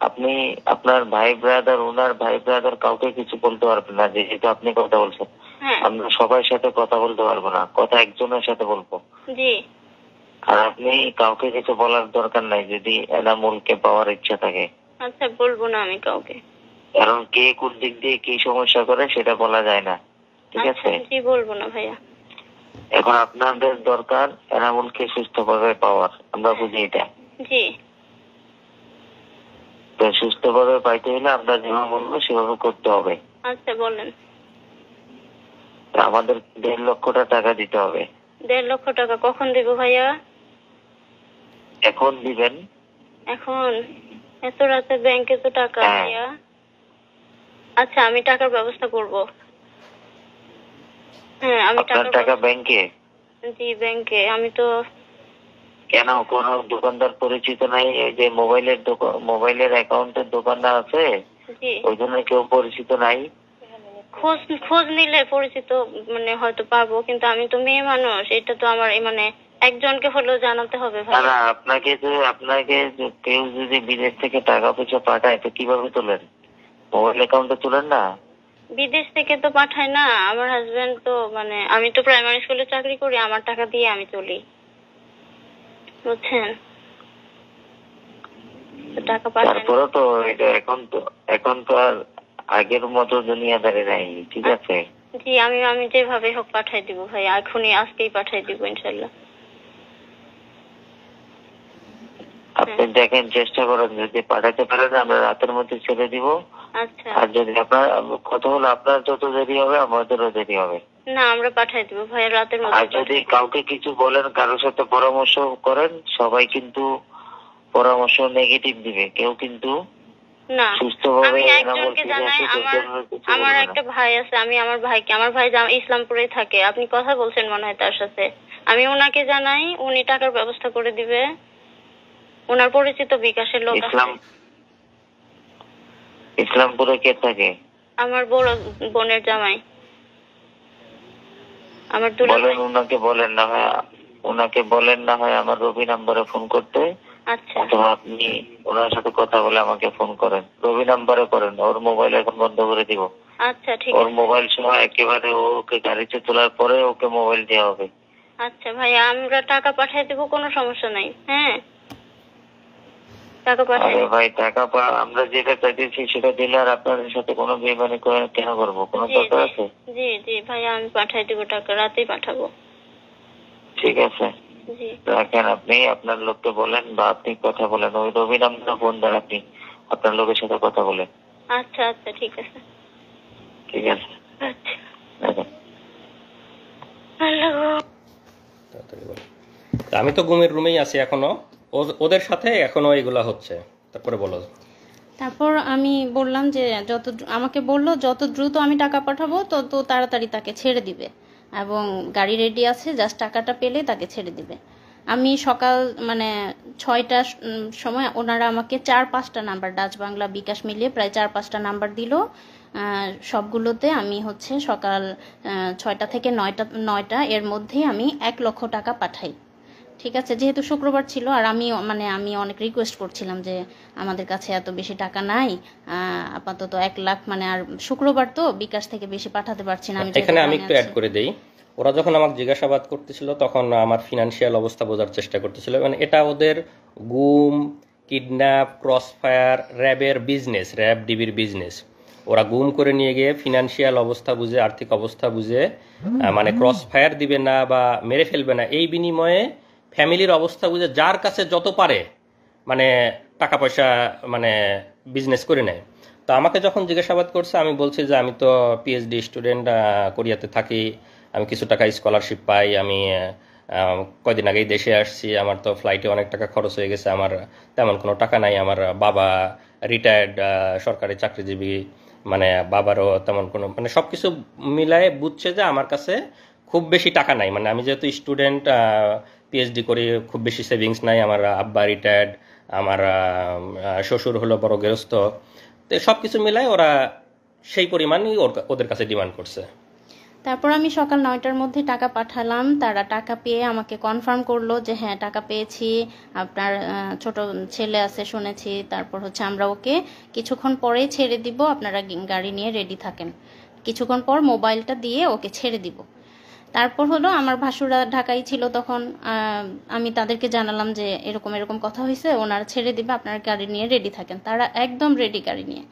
আপনি আপনার ভাই ব্রাদার, ওনার ভাই ব্রাদার কাউকে কিছু বলতে পারবেন না, যেহেতু আপনি কথা বলছেন। হ্যাঁ। আমরা সবার সাথে কথা বলতে পারবো না, কথা একজনের সাথে বলবো। জি। আর আপনি কাউকে কিছু বলার দরকার নাই যদি এনামুলকে পাওয়ার ইচ্ছা থাকে। আচ্ছা, বলবো না আমি কাউকে। কারণ কে কোন দিক দিয়ে কি সমস্যা করে সেটা বলা যায় না, ঠিক আছে? জি, বলবো না ভাইয়া। এখন আপনাদের দরকার এনামুলকে সুস্থভাবে পাওয়ার, আমরা বুঝি এটা। জি। তো সুস্থভাবে পাইতে হলে আমরা যেভাবে বলবো সেভাবে করতে হবে। আচ্ছা বলেন। আমাদের 1.5 লক্ষ টাকা দিতে হবে। 1.5 লক্ষ টাকা কখন দেব ভাইয়া? এখন দিবেন? এখন? এত রাতে ব্যাংকে তো টাকা ভাইয়া। আচ্ছা, আমি টাকার ব্যবস্থা করব। হ্যাঁ, আমি টাকা ব্যাংকে? জি ব্যাংকে। আমি তো কেন, কোন দোকানদার পরিচিত নাই? এই যে মোবাইলের অ্যাকাউন্টের দোকানদার আছে, জি ওইখানে কেউ পরিচিত নাই? খোঁজ নিলে পরিচিত মানে হয়তো পাবো, কিন্তু আমি তো মেয়ে মানুষ, এটা তো আমার মানে একজনকে হলেও জানাতে হবে ভাই। না, আপনাকে কেউ যদি বিদেশ থেকে টাকা পয়সা পাঠায় তো কিভাবে তোলেন? মোবাইল অ্যাকাউন্টে তোলেন না? বিদেশ থেকে তো পাঠায় না, আমার হাজবেন্ড তো মানে আমি তো প্রাইমারি স্কুলে চাকরি করি, আমার টাকা দিয়ে আমি তুলি, বুঝছেন? তো টাকা পাঠায় না। তারপরে তো এটা এখন তো আর আগের মতো দুনিয়াদারি নাই, ঠিক আছে? জি, আমি যেভাবে হোক পাঠাই দিব ভাই, এখনই আজকেই পাঠাই দিব ইনশাল্লাহ। আপনি দেখেন, চেষ্টা করেন, যদি পাঠাতে পারেন আমরা রাতের মধ্যে ছেড়ে দিব। আচ্ছা। আর যদি আপনার কথা হলো আপনার যত দেরি হবে আমাদেরও দেরি হবে। না, আমরা পাঠাই দিব ভাই রাতের আর মধ্যে। যদি কাউকে কিছু বলেন, কারোর সাথে পরামর্শ করেন, সবাই কিন্তু পরামর্শ নেগেটিভ দিবে, কেউ কিন্তু না, সুস্থভাবে আমি একজনকে জানাই, আমার একটা ভাই আছে, আমি আমার ভাই ইসলামপুরে থাকে, আপনি কথা বলছেন মনে হয় তার সাথে, আমি ওনাকে জানাই, উনি টাকার ব্যবস্থা করে দিবে, ওনার পরিচিত বিকাশের লোক আছে। ইসলামপুরে কে থাকে? আমার বড় বোনের জামাই, আমার দুলা ভাই। ওনাকে বলেন না হয় আমার রবি নাম্বারে ফোন করতে। আচ্ছা। অথবা আপনি ওনার সাথে কথা বলে আমাকে ফোন করেন, রবি নাম্বারে করেন, ওর মোবাইল এখন বন্ধ করে দিব। আচ্ছা, ঠিক ওর আছে। মোবাইল সহ একেবারে ওকে গাড়িতে তোলার পরে ওকে মোবাইল দেওয়া হবে। আচ্ছা ভাই, আমরা টাকা পাঠিয়ে দেব, কোনো সমস্যা নাই। হ্যাঁ, টাকা পাঠিয়ে। আরে ভাই, আমরা যেটা চাইতেছি সেটা দিলে আর আপনাদের সাথে কোনো বেইমানি কেন করবো? কোনো দরকার আছে? জি জি ভাই, আমি পাঠিয়ে দেব টাকা, রাতেই পাঠাবো। ঠিক আছে, জি রাখেন। আপনি আপনার লোককে বলেন বা আপনি কথা বলেন, ওই রবি নাম্বারে ফোন দেন, আপনি আপনার লোকের সাথে কথা বলেন। আচ্ছা আচ্ছা, ঠিক আছে। ঠিক আছে, আচ্ছা, রাখেন। আল্লাহ। তাড়াতাড়ি বলো। তা আমি তো ঘুমের রুমেই আছি এখনো, ওদের সাথে এখনো এগুলা হচ্ছে। তারপরে বলো। তারপর আমি বললাম যে আমাকে বললো যত দ্রুত আমি টাকা পাঠাবো তত তাড়াতাড়ি তাকে ছেড়ে দিবে, এবং গাড়ি রেডি আছে, জাস্ট টাকাটা পেলে তাকে ছেড়ে দিবে। আমি সকাল মানে 6টার সময় ওনারা আমাকে 4-5টা নাম্বার, ডাচ বাংলা বিকাশ মিলিয়ে প্রায় 4-5টা নাম্বার দিল। সবগুলোতে আমি হচ্ছে সকাল 6টা থেকে 9টা এর মধ্যেই আমি 1 লক্ষ টাকা পাঠাই। ঠিক আছে, যেহেতু শুক্রবার ছিল, আর আমি অনেক রিকোয়েস্ট করছিলাম যে আমাদের কাছে এত বেশি টাকা নাই, আপাতত 1 লাখ, মানে আর শুক্রবার তো বিকাশ থেকে বেশি পাঠাতে পারছি না। এখানে আমি একটু অ্যাড করে দেই, ওরা যখন আমাকে জিজ্ঞাসাবাদ করতেছিল তখন আমার ফিনান্সিয়াল অবস্থা বোঝার চেষ্টা করতেছিল, মানে এটা ওদের গুম, কিডন্যাপ, ক্রসফায়ার, র্যাবের বিজনেস, র্যাব ডিবির বিজনেস। ওরা গুম করে নিয়ে গিয়ে ফিনান্সিয়াল অবস্থা বুঝে, আর্থিক অবস্থা বুঝে, মানে ক্রসফায়ার দিবে না বা মেরে ফেলবে না, এই বিনিময়ে ফ্যামিলির অবস্থা বুঝে যার কাছে যত পারে মানে টাকা পয়সা মানে বিজনেস করে নেয়। তো আমাকে যখন জিজ্ঞাসাবাদ করছে আমি বলছি যে আমি তো পিএইচডি স্টুডেন্ট, কোরিয়াতে থাকি, আমি কিছু টাকা স্কলারশিপ পাই, আমি কয়দিন আগেই দেশে আসছি, আমার তো ফ্লাইটে অনেক টাকা খরচ হয়ে গেছে, আমার তেমন কোনো টাকা নাই, আমার বাবা রিটায়ার্ড সরকারি চাকরিজীবী, মানে বাবারও তেমন কোনো, মানে সব কিছু মিলায়ে বুঝছে যে আমার কাছে খুব বেশি টাকা নাই, মানে আমি যেহেতু স্টুডেন্ট পিএইচডি করি, খুব বেশি সেভিংস নাই, আমার আব্বা রিটায়ার্ড, আমার শ্বশুর হলো বড় গৃহস্থ, তো সব কিছু মিলায় ওরা সেই পরিমাণই ওদের কাছে ডিমান্ড করছে। তারপর আমি সকাল 9টার মধ্যে টাকা পাঠালাম, তারা টাকা পেয়ে আমাকে কনফার্ম করলো যে হ্যাঁ টাকা পেয়েছি, আপনার ছোট ছেলে আছে শুনেছি, তারপর হচ্ছে আমরা ওকে কিছুক্ষণ পরেই ছেড়ে দিব, আপনারা গাড়ি নিয়ে রেডি থাকেন, কিছুক্ষণ পর মোবাইলটা দিয়ে ওকে ছেড়ে দিব। তারপর হলো আমার ভাসুরা ঢাকায় ছিল তখন, আমি তাদেরকে জানালাম যে এরকম এরকম কথা হয়েছে, ওনারা ছেড়ে দিবে, আপনারা গাড়ি নিয়ে রেডি থাকেন। তারা একদম রেডি গাড়ি নিয়ে।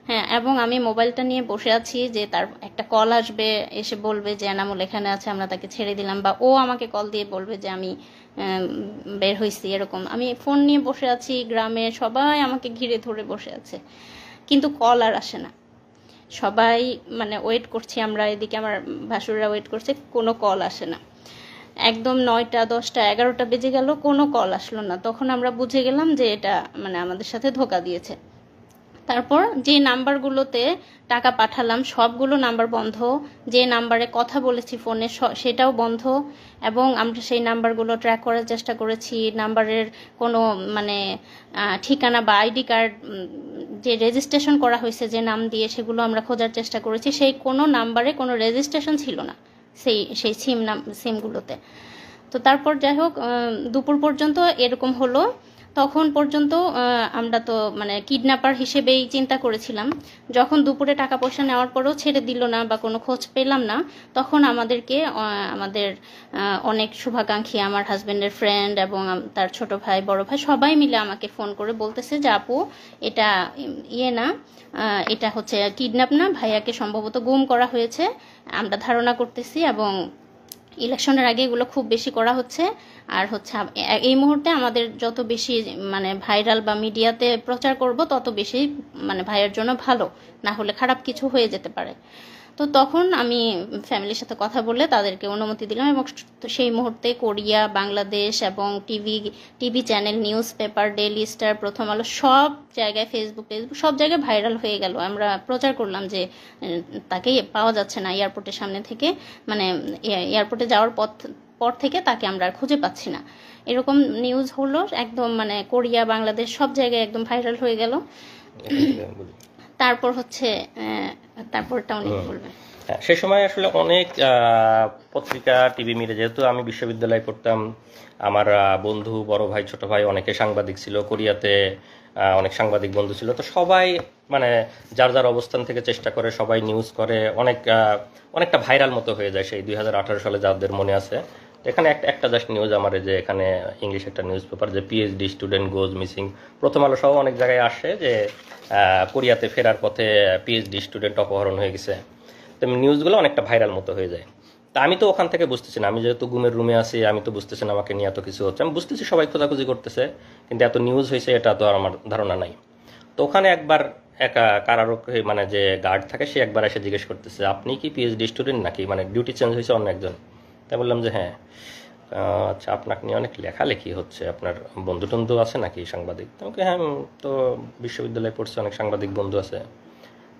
হ্যাঁ, এবং আমি মোবাইলটা নিয়ে বসে আছি যে তার একটা কল আসবে, এসে বলবে যে এনামুল এখানে আছে, আমরা তাকে ছেড়ে দিলাম, বা ও আমাকে কল দিয়ে বলবে যে আমি বের হয়েছি, এরকম। আমি ফোন নিয়ে বসে আছি, গ্রামে সবাই আমাকে ঘিরে ধরে বসে আছে, কিন্তু কল আর আসে না। সবাই মানে ওয়েট করছি আমরা, এদিকে আমার ভাসুররা ওয়েট করছে, কোনো কল আসে না। একদম 9টা, 10টা, 11টা বেজে গেল, কোনো কল আসলো না। তখন আমরা বুঝে গেলাম যে এটা মানে আমাদের সাথে ধোঁকা দিয়েছে। তারপর যে নাম্বারগুলোতে টাকা পাঠালাম সবগুলো নাম্বার বন্ধ, যে নাম্বারে কথা বলেছি ফোনে সেটাও বন্ধ, এবং আমরা সেই নাম্বারগুলো ট্র্যাক করার চেষ্টা করেছি। নাম্বারের কোনো মানে ঠিকানা বা আইডি কার্ড যে রেজিস্ট্রেশন করা হয়েছে যে নাম দিয়ে, সেগুলো আমরা খোঁজার চেষ্টা করেছি, সেই কোনো নাম্বারে কোনো রেজিস্ট্রেশন ছিল না সেই সিমগুলোতে। তো তারপর যাই হোক দুপুর পর্যন্ত এরকম হলো। তখন পর্যন্ত আমরা তো মানে কিডন্যাপার হিসেবেই চিন্তা করেছিলাম। যখন দুপুরে টাকা পয়সা নেওয়ার পরেও ছেড়ে দিল না বা কোনো খোঁজ পেলাম না, তখন আমাদেরকে আমাদের অনেক শুভাকাঙ্ক্ষী, আমার হাজব্যান্ডের ফ্রেন্ড এবং তার ছোট ভাই বড় ভাই সবাই মিলে আমাকে ফোন করে বলতেছে যে আপু এটা না, এটা হচ্ছে কিডন্যাপ না, ভাইয়াকে সম্ভবত গুম করা হয়েছে, আমরা ধারণা করতেছি, এবং ইলেকশনের আগে এগুলো খুব বেশি করা হচ্ছে। আর হচ্ছে এই মুহূর্তে আমাদের যত বেশি মানে ভাইরাল বা মিডিয়াতে প্রচার করব তত বেশি মানে ভাইয়ের জন্য ভালো, না হলে খারাপ কিছু হয়ে যেতে পারে। তো তখন আমি ফ্যামিলির সাথে কথা বলে তাদেরকে অনুমতি দিলাম, এবং সেই মুহূর্তে কোরিয়া, বাংলাদেশ এবং TV channel, news paper, daily star, প্রথম আলো সব জায়গায়, ফেসবুক সব জায়গায় ভাইরাল হয়ে গেল। আমরা প্রচার করলাম যে তাকে পাওয়া যাচ্ছে না এয়ারপোর্টের সামনে থেকে, মানে এয়ারপোর্টে যাওয়ার পর থেকে তাকে আমরা আর খুঁজে পাচ্ছি না। এরকম নিউজ হলো একদম, মানে কোরিয়া, বাংলাদেশ সব জায়গায় একদম ভাইরাল হয়ে গেল। তারপর হচ্ছে তারপরটা অনেক বলবে। সে সময় আসলে অনেক পত্রিকা, টিভি মিডিয়া, যেহেতু আমি বিশ্ববিদ্যালয়ে পড়তাম, আমার বন্ধু, বড় ভাই, ছোট ভাই অনেকে সাংবাদিক ছিল, কোরিয়াতে অনেক সাংবাদিক বন্ধু ছিল। তো সবাই মানে যার যার অবস্থান থেকে চেষ্টা করে, সবাই নিউজ করে, অনেকটা ভাইরাল মতো হয়ে যায় সেই 2018 সালে, যাদের মনে আছে। এখানে একটা জাস্ট নিউজ আমার, যে এখানে ইংলিশ একটা নিউজ পেপার, যে পিএইচডি স্টুডেন্ট গোজ মিসিং, প্রথম আলো সহ অনেক জায়গায় আসে যে কোরিয়াতে ফেরার পথে পিএইচডি স্টুডেন্ট অপহরণ হয়ে গেছে। তো নিউজগুলো অনেকটা ভাইরাল মতো হয়ে যায়। তা আমি তো ওখান থেকে বুঝতেছি না, আমি যেহেতু ঘুমের রুমে আছি, আমি তো বুঝতেছি না আমাকে নিয়ে এত কিছু হচ্ছে। আমি বুঝতেছি সবাই খোঁজাখুঁজি করতেছে, কিন্তু এত নিউজ হয়েছে এটা তো আর আমার ধারণা নাই। তো ওখানে একবার কারারক্ষী, মানে যে গার্ড থাকে, সে একবার এসে জিজ্ঞেস করতেছে, আপনি কি পিএইচডি স্টুডেন্ট নাকি, মানে ডিউটি চেঞ্জ হয়েছে অন্য একজন? তাই বললাম যে হ্যাঁ। আচ্ছা, আপনাকে নিয়ে অনেক লেখালেখি হচ্ছে, আপনার বন্ধু টন্ধু আছে নাকি সাংবাদিক? তোমাকে হ্যাঁ, তো বিশ্ববিদ্যালয়ে পড়ছে, অনেক সাংবাদিক বন্ধু আছে।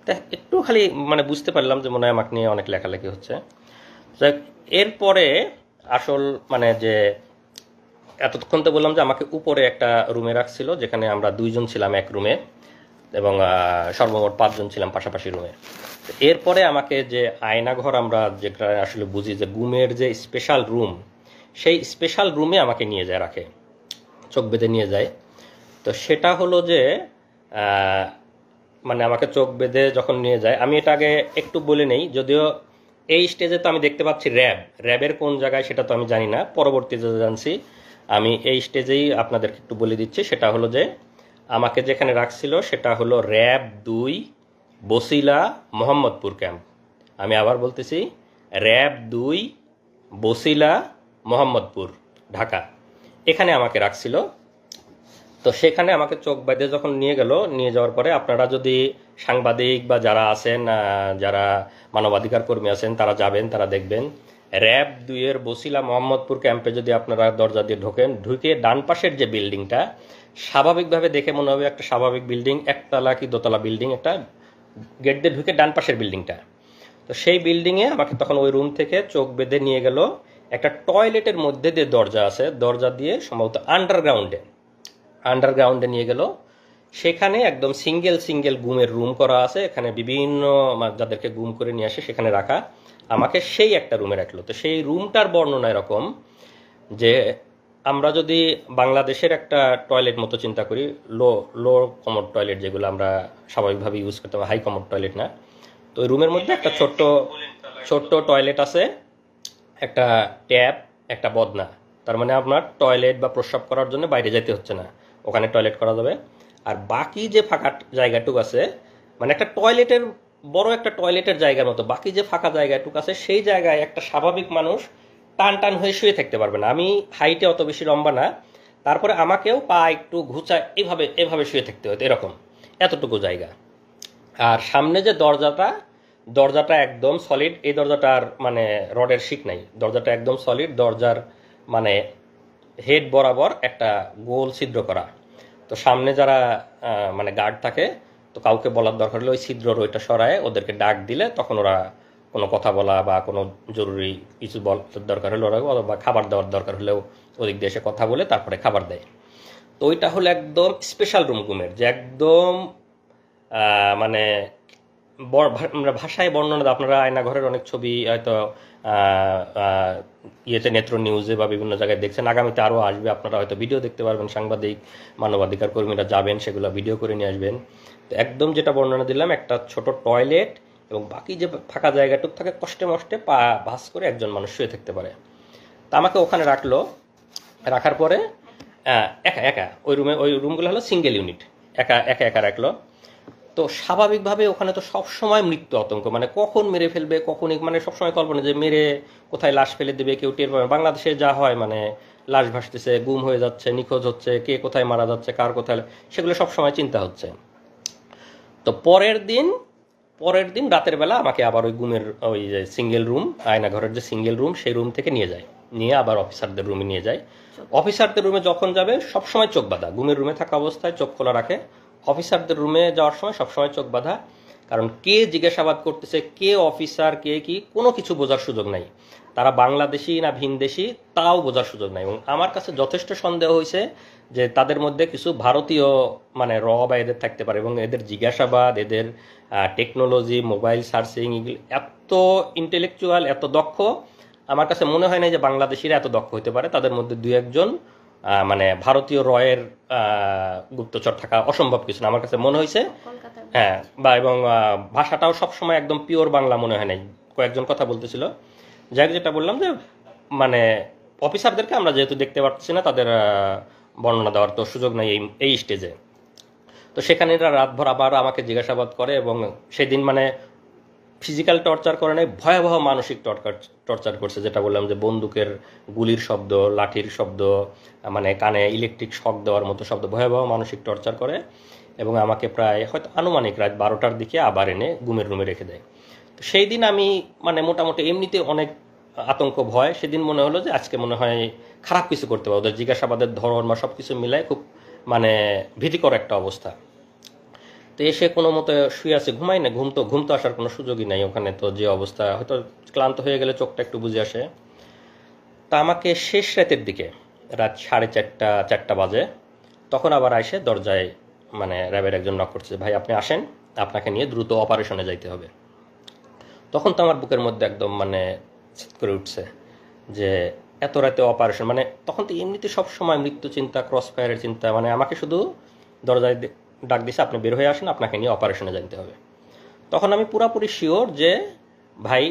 তা একটু খালি মানে বুঝতে পারলাম যে মনে হয় আমাকে নিয়ে অনেক লেখালেখি হচ্ছে। এরপরে আসল মানে যে এতক্ষণ তো বললাম যে আমাকে উপরে একটা রুমে রাখছিল, যেখানে আমরা 2 জন ছিলাম এক রুমে, এবং সর্বমোট 5 জন ছিলাম পাশাপাশি রুমে। এরপরে আমাকে যে আয়নাঘর, আমরা যেটা আসলে বুঝি যে গুমের যে স্পেশাল রুম, সেই স্পেশাল রুমে আমাকে নিয়ে যায়, রাখে, চোখ বেঁধে নিয়ে যায়। তো সেটা হলো যে মানে আমাকে চোখ বেঁধে যখন নিয়ে যায়, আমি এটা আগে একটু বলে নেই, যদিও এই স্টেজে তো আমি দেখতে পাচ্ছি র্যাবের কোন জায়গায় সেটা তো আমি জানি না, পরবর্তীতে জানছি। আমি এই স্টেজেই আপনাদেরকে একটু বলে দিচ্ছি। সেটা হলো যে আমাকে যেখানে রাখছিল সেটা হলো র্যাব 2 বসিলা মোহাম্মদপুর ক্যাম্প। আমি আবার বলতেছি, র্যাব 2 বসিলা মোহাম্মদপুর, ঢাকা, এখানে আমাকে রাখছিল। তো সেখানে আমাকে চোখ বেঁধে যখন নিয়ে গেল, নিয়ে যাওয়ার পরে আপনারা যদি সাংবাদিক বা যারা আছেন, যারা মানবাধিকার কর্মী আছেন, তারা যাবেন, তারা দেখবেন র্যাব 2 এর বসিলা মোহাম্মদপুর ক্যাম্পে যদি আপনারা দরজা দিয়ে ঢুকে ডান পাশের যে বিল্ডিংটা, স্বাভাবিকভাবে দেখে মনে হবে একটা স্বাভাবিক বিল্ডিং, একতলা কি দোতলা বিল্ডিং, একটা গেট দিয়ে ঢুকে ডান পাশের বিল্ডিংটা। তো সেই বিল্ডিংয়ে আমাকে তখন ওই রুম থেকে চোখ বেঁধে নিয়ে গেল একটা টয়লেটের মধ্যে দিয়ে দরজা আছে, দরজা দিয়ে সম্ভবত আন্ডারগ্রাউন্ডে নিয়ে গেল। সেখানে একদম সিঙ্গেল গুমের রুম করা আছে, এখানে বিভিন্ন যাদেরকে গুম করে নিয়ে আসে সেখানে রাখা, আমাকে সেই একটা রুমে রাখলো। তো সেই রুমটার বর্ণনা এরকম যে আমরা যদি বাংলাদেশের একটা টয়লেট মতো চিন্তা করি, লো কমোড টয়লেট, যেগুলো আমরা স্বাভাবিকভাবে ইউজ করতে পারি, হাই কমোড টয়লেট না। তো ওই রুমের মধ্যে একটা ছোট্ট টয়লেট আছে, একটা ট্যাপ, একটা বদনা। তার মানে আপনার টয়লেট বা প্রস্রাব করার জন্য বাইরে যেতে হচ্ছে না, ওখানে টয়লেট করা যাবে। আর বাকি যে ফাঁকা জায়গাটুকু আছে, মানে একটা টয়লেটের বড় একটা টয়লেটের জায়গার মতো বাকি যে ফাঁকা জায়গাটুকু আছে, সেই জায়গায় একটা স্বাভাবিক মানুষ টান হয়ে শুয়ে থাকতে পারবে না। আমি হাইটে অত বেশি লম্বা না, তারপরে আমাকেও পা একটু ঘুচায় এভাবে শুয়ে থাকতে হতো, এরকম এতটুকু জায়গা। আর সামনে যে দরজাটা একদম সলিড, এই দরজাটার মানে রডের শিক নাই, দরজাটা একদম সলিড, দরজার মানে হেড বরাবর একটা গোল ছিদ্র করা। তো সামনে যারা মানে গার্ড থাকে, তো কাউকে বলার দরকার হলে ওই ছিদ্রর ওইটা সরায় ওদেরকে ডাক দিলে তখন ওরা কোনো কথা বলা বা কোনো জরুরি কিছু বলার দরকার হলে ওরা, বা খাবার দেওয়ার দরকার হলেও ওদিক দিয়ে এসে কথা বলে তারপরে খাবার দেয়। তো ওইটা হলো একদম স্পেশাল রুম গুমের, যে একদম মানে আমরা ভাষায় বর্ণনা দেওয়া, আপনারা আয়নাঘরের অনেক ছবি হয়তো ইয়েতে নেত্র নিউজে বা বিভিন্ন জায়গায় দেখছেন, আগামীতে আরও আসবে, আপনারা হয়তো ভিডিও দেখতে পারবেন, সাংবাদিক মানবাধিকার কর্মীরা যাবেন, সেগুলো ভিডিও করে নিয়ে আসবেন। তো একদম যেটা বর্ণনা দিলাম, একটা ছোট টয়লেট এবং বাকি যে ফাঁকা জায়গাটুক থাকে, কষ্টে মষ্টে পা ভাঁজ করে একজন মানুষ শুয়ে থাকতে পারে। তা আমাকে ওখানে রাখলো, রাখার পরে একা একা ওই রুমগুলো হলো সিঙ্গেল ইউনিট, একা একা একা রাখলো। তো স্বাভাবিকভাবে ওখানে তো সবসময় মৃত্যু আতঙ্ক, মানে কখন মেরে ফেলবে, কখন মানে সবসময় কল্পনা যে মেরে কোথায় লাশ ফেলে দেবে, কেউ টের পাবে। বাংলাদেশে যা হয়, মানে লাশ ভাসতেছে, গুম হয়ে যাচ্ছে, নিখোঁজ হচ্ছে, কে কোথায় মারা যাচ্ছে, কার কোথায়, সেগুলো সবসময় চিন্তা হচ্ছে। তো পরের দিন রাতের বেলা আমাকে আবার ওই গুমের ওই যে সিঙ্গেল রুম, আয়নাঘরের যে সিঙ্গেল রুম, সেই রুম থেকে নিয়ে আবার অফিসারদের রুমে নিয়ে যায়। অফিসারদের রুমে যখন যাবে সবসময় চোখ বাঁধা, গুমের রুমে থাকা অবস্থায় চোখ খোলা রাখে। অফিসারদের রুমে যাওয়ার সময় সবসময় চোখ বাঁধা, কারণ কে জিজ্ঞাসাবাদ করতেছে, কে অফিসার, কে কি, কোনো কিছু বোঝার সুযোগ নাই। তারা বাংলাদেশি না ভিনদেশি তাও বোঝার সুযোগ নাই। এবং আমার কাছে যথেষ্ট সন্দেহ হয়েছে যে তাদের মধ্যে কিছু ভারতীয় মানে বা এদের থাকতে পারে, এবং এদের জিজ্ঞাসাবাদ, এদের টেকনোলজি, মোবাইল সার্চিং, এগুলো এত ইন্টেলেকচুয়াল, এত দক্ষ, আমার কাছে মনে হয় না যে বাংলাদেশিরা এত দক্ষ হতে পারে। তাদের মধ্যে দু একজন মানে ভারতীয় রয়ের গুপ্তচর থাকা অসম্ভব কিছু না, আমার কাছে মনে হয়েছে। হ্যাঁ, বা এবং ভাষাটাও সবসময় একদম পিওর বাংলা মনে হয় নাই, কয়েকজন কথা বলতেছিল। যাই যেটা বললাম যে মানে অফিসারদেরকে আমরা যেহেতু দেখতে পাচ্ছি না, তাদের বর্ণনা দেওয়ার তো সুযোগ নেই এই স্টেজে। তো সেখানে এরা রাতভর আবার আমাকে জিজ্ঞাসাবাদ করে, এবং সেদিন মানে ফিজিক্যাল টর্চার করে নাই, ভয়াবহ মানসিক টর্চার করছে। যেটা বললাম যে বন্দুকের গুলির শব্দ, লাঠির শব্দ, মানে কানে ইলেকট্রিক শক দেওয়ার মতো শব্দ, ভয়াবহ মানসিক টর্চার করে। এবং আমাকে প্রায় হয়তো আনুমানিক রাত 12টার দিকে আবার এনে গুমের রুমে রেখে দেয়। তো সেই দিন আমি মানে মোটামুটি এমনিতে অনেক আতঙ্ক ভয়, সেদিন মনে হলো যে আজকে মনে হয় খারাপ কিছু করতে পারবো। ওদের জিজ্ঞাসাবাদের ধরন বা সব কিছু মিলায় খুব মানে ভীতিকর একটা অবস্থা। তো এসে কোনো মতো শুয়ে আছে, ঘুমাই না, ঘুম তো আসার কোনো সুযোগই নাই ওখানে। তো যে অবস্থা, হয়তো ক্লান্ত হয়ে গেলে চোখটা একটু বুঝে আসে। তা আমাকে শেষ রাতের দিকে, রাত 4:30 বাজে, তখন আবার আইসে দরজায় মানে র্যাবের একজন নক করছে, ভাই আপনি আসেন, আপনাকে নিয়ে দ্রুত অপারেশনে যাইতে হবে। তখন তো আমার বুকের মধ্যে একদম মানে চিৎ করে উঠছে যে এত রাতে অপারেশন, মানে তখন তো এমনিতে সবসময় মৃত্যু চিন্তা, ক্রস ফায়ারের চিন্তা, মানে আমাকে শুধু দরজায় ডাক দিছে, আপনি বের হয়ে আসেন, আপনাকে নিয়ে অপারেশনে যাইতে হবে। তখন আমি পুরাপুরি শিওর যে ভাই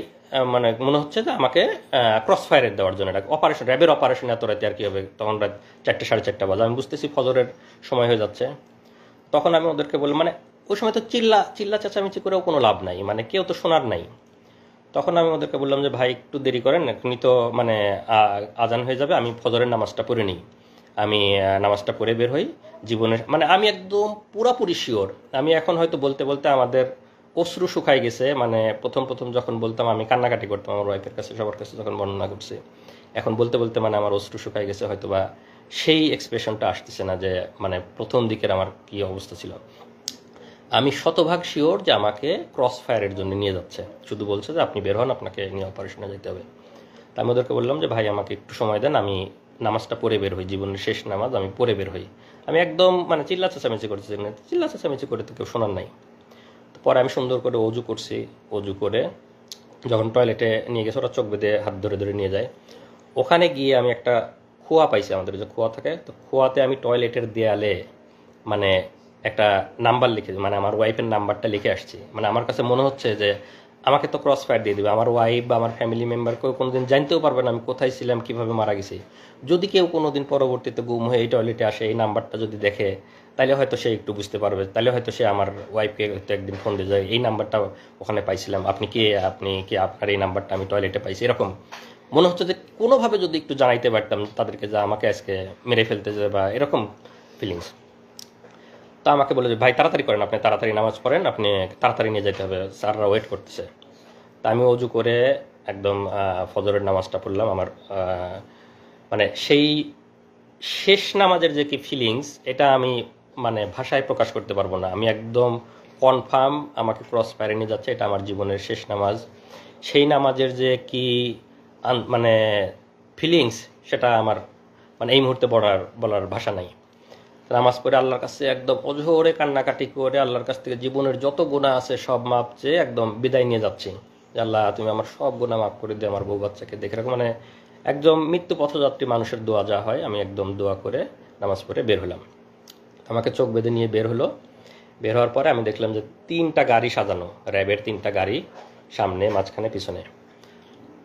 মানে মনে হচ্ছে যে আমাকে ক্রস ফায়ারের দেওয়ার জন্য অপারেশন, র্যাবের অপারেশন এত রাতে আর কি হবে। তখন রাত 4:30 বাজে, আমি বুঝতেছি ফজরের সময় হয়ে যাচ্ছে। তখন আমি ওদেরকে বললাম, মানে ওই সময় তো চিল্লা চেঁচামেচি করেও কোনো লাভ নাই, মানে কেউ তো শোনার নাই। তখন আমি ওদেরকে বললাম যে ভাই একটু দেরি করেন, এখনই তো মানে আজান হয়ে যাবে, আমি ফজরের নামাজটা পড়ে নিই, আমি নামাজটা পড়ে বের হই। জীবনের মানে আমি একদম পুরাপুরি শিওর। আমি এখন হয়তো বলতে বলতে আমাদের অশ্রু শুকাই গেছে, মানে প্রথম যখন বলতাম আমি কান্নাকাটি করতাম আমার ওয়াইফের কাছে, সবার কাছে যখন বর্ণনা করছি, এখন বলতে বলতে মানে আমার অশ্রু শুকাই গেছে, হয়তো বা সেই এক্সপ্রেশনটা আসতেছে না যে মানে প্রথম দিকের আমার কি অবস্থা ছিল। আমি শতভাগ শিওর যে আমাকে ক্রস ফায়ারের জন্য নিয়ে যাচ্ছে, শুধু বলছে যে আপনি বের হন, আপনাকে নিয়ে অপারেশনে যেতে হবে। তা আমি ওদেরকে বললাম যে ভাই আমাকে একটু সময় দেন, আমি নামাজটা পড়ে বের হই, জীবনের শেষ নামাজ আমি পড়ে বের হই। আমি একদম মানে চিল্লা চেঁচামেচি করতেছি, চিল্লা চেঁচামেচি করে তো কেউ শোনার নাই। তো পরে আমি সুন্দর করে অজু করছি, অজু করে যখন টয়লেটে নিয়ে গেছে, ওরা চোখ বেঁধে হাত ধরে ধরে নিয়ে যায়। ওখানে গিয়ে আমি একটা খোয়া পাইছি, আমাদের যে খোয়া থাকে, তো খোয়াতে আমি টয়লেটের দেয়ালে মানে একটা নাম্বার লিখে, মানে আমার ওয়াইফের নাম্বারটা লিখে আসছি। মানে আমার কাছে মনে হচ্ছে যে আমাকে তো ক্রস ফায়ার দিয়ে দেবে, আমার ওয়াইফ বা আমার ফ্যামিলি মেম্বার কেউ কোনোদিন জানতেও পারবে না আমি কোথায় ছিলাম, কিভাবে মারা গেছি। যদি কেউ কোনোদিন পরবর্তীতে গুম হয়ে এই টয়লেটে আসে, এই নাম্বারটা যদি দেখে, তাহলে হয়তো সে একটু বুঝতে পারবে, তাহলে হয়তো সে আমার ওয়াইফকে হয়তো একদিন ফোন দিয়ে যায়, এই নাম্বারটা ওখানে পাইছিলাম, আপনি কি আপনার এই নাম্বারটা আমি টয়লেটে পাইছি। এরকম মনে হচ্ছে যে কোনোভাবে যদি একটু জানাইতে পারতাম তাদেরকে যে আমাকে আজকে মেরে ফেলতে যায়, বা এরকম ফিলিংস। তা আমাকে বলে যে ভাই তাড়াতাড়ি করেন, আপনি তাড়াতাড়ি নামাজ পড়েন, আপনি তাড়াতাড়ি নিয়ে যেতে হবে, স্যাররা ওয়েট করতেছে। তা আমি অজু করে একদম ফজরের নামাজটা পড়লাম। আমার মানে সেই শেষ নামাজের যে কি ফিলিংস, এটা আমি মানে ভাষায় প্রকাশ করতে পারবো না। আমি একদম কনফার্ম আমাকে ক্রস ফায়ারে নিয়ে যাচ্ছে, এটা আমার জীবনের শেষ নামাজ। সেই নামাজের যে কি মানে ফিলিংস, সেটা আমার মানে এই মুহূর্তে বলার ভাষা নাই। নামাজ পড়ে আল্লাহর কাছে একদম অঝোরে কান্নাকাটি করে আল্লাহর কাছ থেকে জীবনের যত গুনাহ আছে সব মাপ চেয়ে একদম বিদায় নিয়ে যাচ্ছি, যে আল্লাহ তুমি আমার সব গুনাহ মাফ করে দিয়ে আমার বউ বাচ্চাকে দেখে রাখো। মানে একদম মৃত্যু পথযাত্রী মানুষের দোয়া যা হয়, আমি একদম দোয়া করে নামাজ পড়ে বের হলাম। আমাকে চোখ বেঁধে নিয়ে বের হলো। বের হওয়ার পরে আমি দেখলাম যে 3টা গাড়ি সাজানো, র্যাবের 3টা গাড়ি, সামনে, মাঝখানে, পিছনে।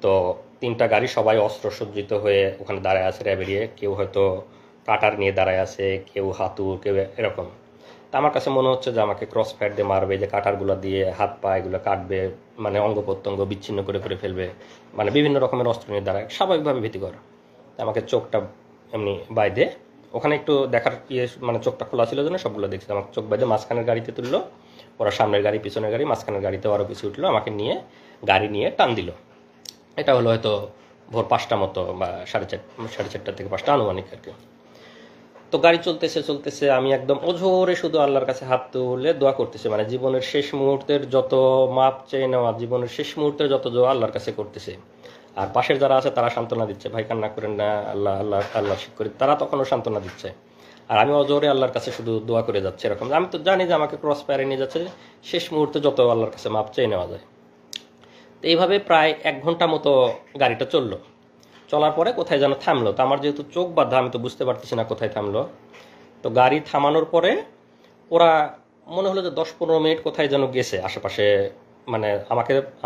তো 3টা গাড়ি সবাই অস্ত্র সজ্জিত হয়ে ওখানে দাঁড়ায় আছে র্যাবেরিয়ে, কেউ হয়তো কাটার নিয়ে দাঁড়ায় আছে, কেউ হাতুড়, কেউ এরকম। তা আমার কাছে মনে হচ্ছে যে আমাকে ক্রস ফায়ার দিয়ে মারবে, যে কাটারগুলো দিয়ে হাত পা এগুলো কাটবে, মানে অঙ্গ প্রত্যঙ্গ বিচ্ছিন্ন করে ফেলবে, মানে বিভিন্ন রকমের অস্ত্র নিয়ে দাঁড়ায়, স্বাভাবিকভাবে ভীতিকর। আমাকে চোখটা এমনি বাইদে, ওখানে একটু দেখার মানে চোখটা খোলা ছিল জন্য সবগুলো দেখছি। আমাকে চোখ বাইদে মাঝখানের গাড়িতে তুললো, ওরা সামনের গাড়ি পিছনের গাড়ি, মাঝখানের গাড়িতে আরও কিছু উঠলো, আমাকে নিয়ে গাড়ি নিয়ে টান দিল। এটা হলো হয়তো ভোর 5টা মতো বা 4:30 থেকে 5টা আনুমানিক আর কি। তো গাড়ি চলতেছে, আমি একদম অঝোরে শুধু আল্লাহর কাছে হাত তুলে দোয়া করতেছি, মানে জীবনের শেষ মুহূর্তের যত মাপ চেয়ে নেওয়া, জীবনের শেষ মুহূর্তের যত দোয়া আল্লাহর কাছে করতেছে। আর পাশের যারা আছে তারা সান্ত্বনা দিচ্ছে, ভাই কান্না করেন না, আল্লাহ আল্লাহ আল্লাহ শিখ করি, তারা তখনও সান্ত্বনা দিচ্ছে। আর আমি অজোরে আল্লাহর কাছে শুধু দোয়া করে যাচ্ছে এরকম। আমি তো জানি যে আমাকে ক্রস ফায়ারে নিয়ে যাচ্ছে, শেষ মুহূর্তে যত আল্লাহর কাছে মাপ চেয়ে নেওয়া যায়। তো এইভাবে প্রায় 1 ঘন্টা মতো গাড়িটা চললো। চলার পরে কোথায় যেন থামলো। তো আমার যেহেতু চোখ বাঁধা, আমি তো বুঝতে পারতেছি না কোথায় থামলো। তো গাড়ি থামানোর পরে ওরা মনে হলো যে 10-15 মিনিট কোথায় যেন গেছে আশেপাশে, মানে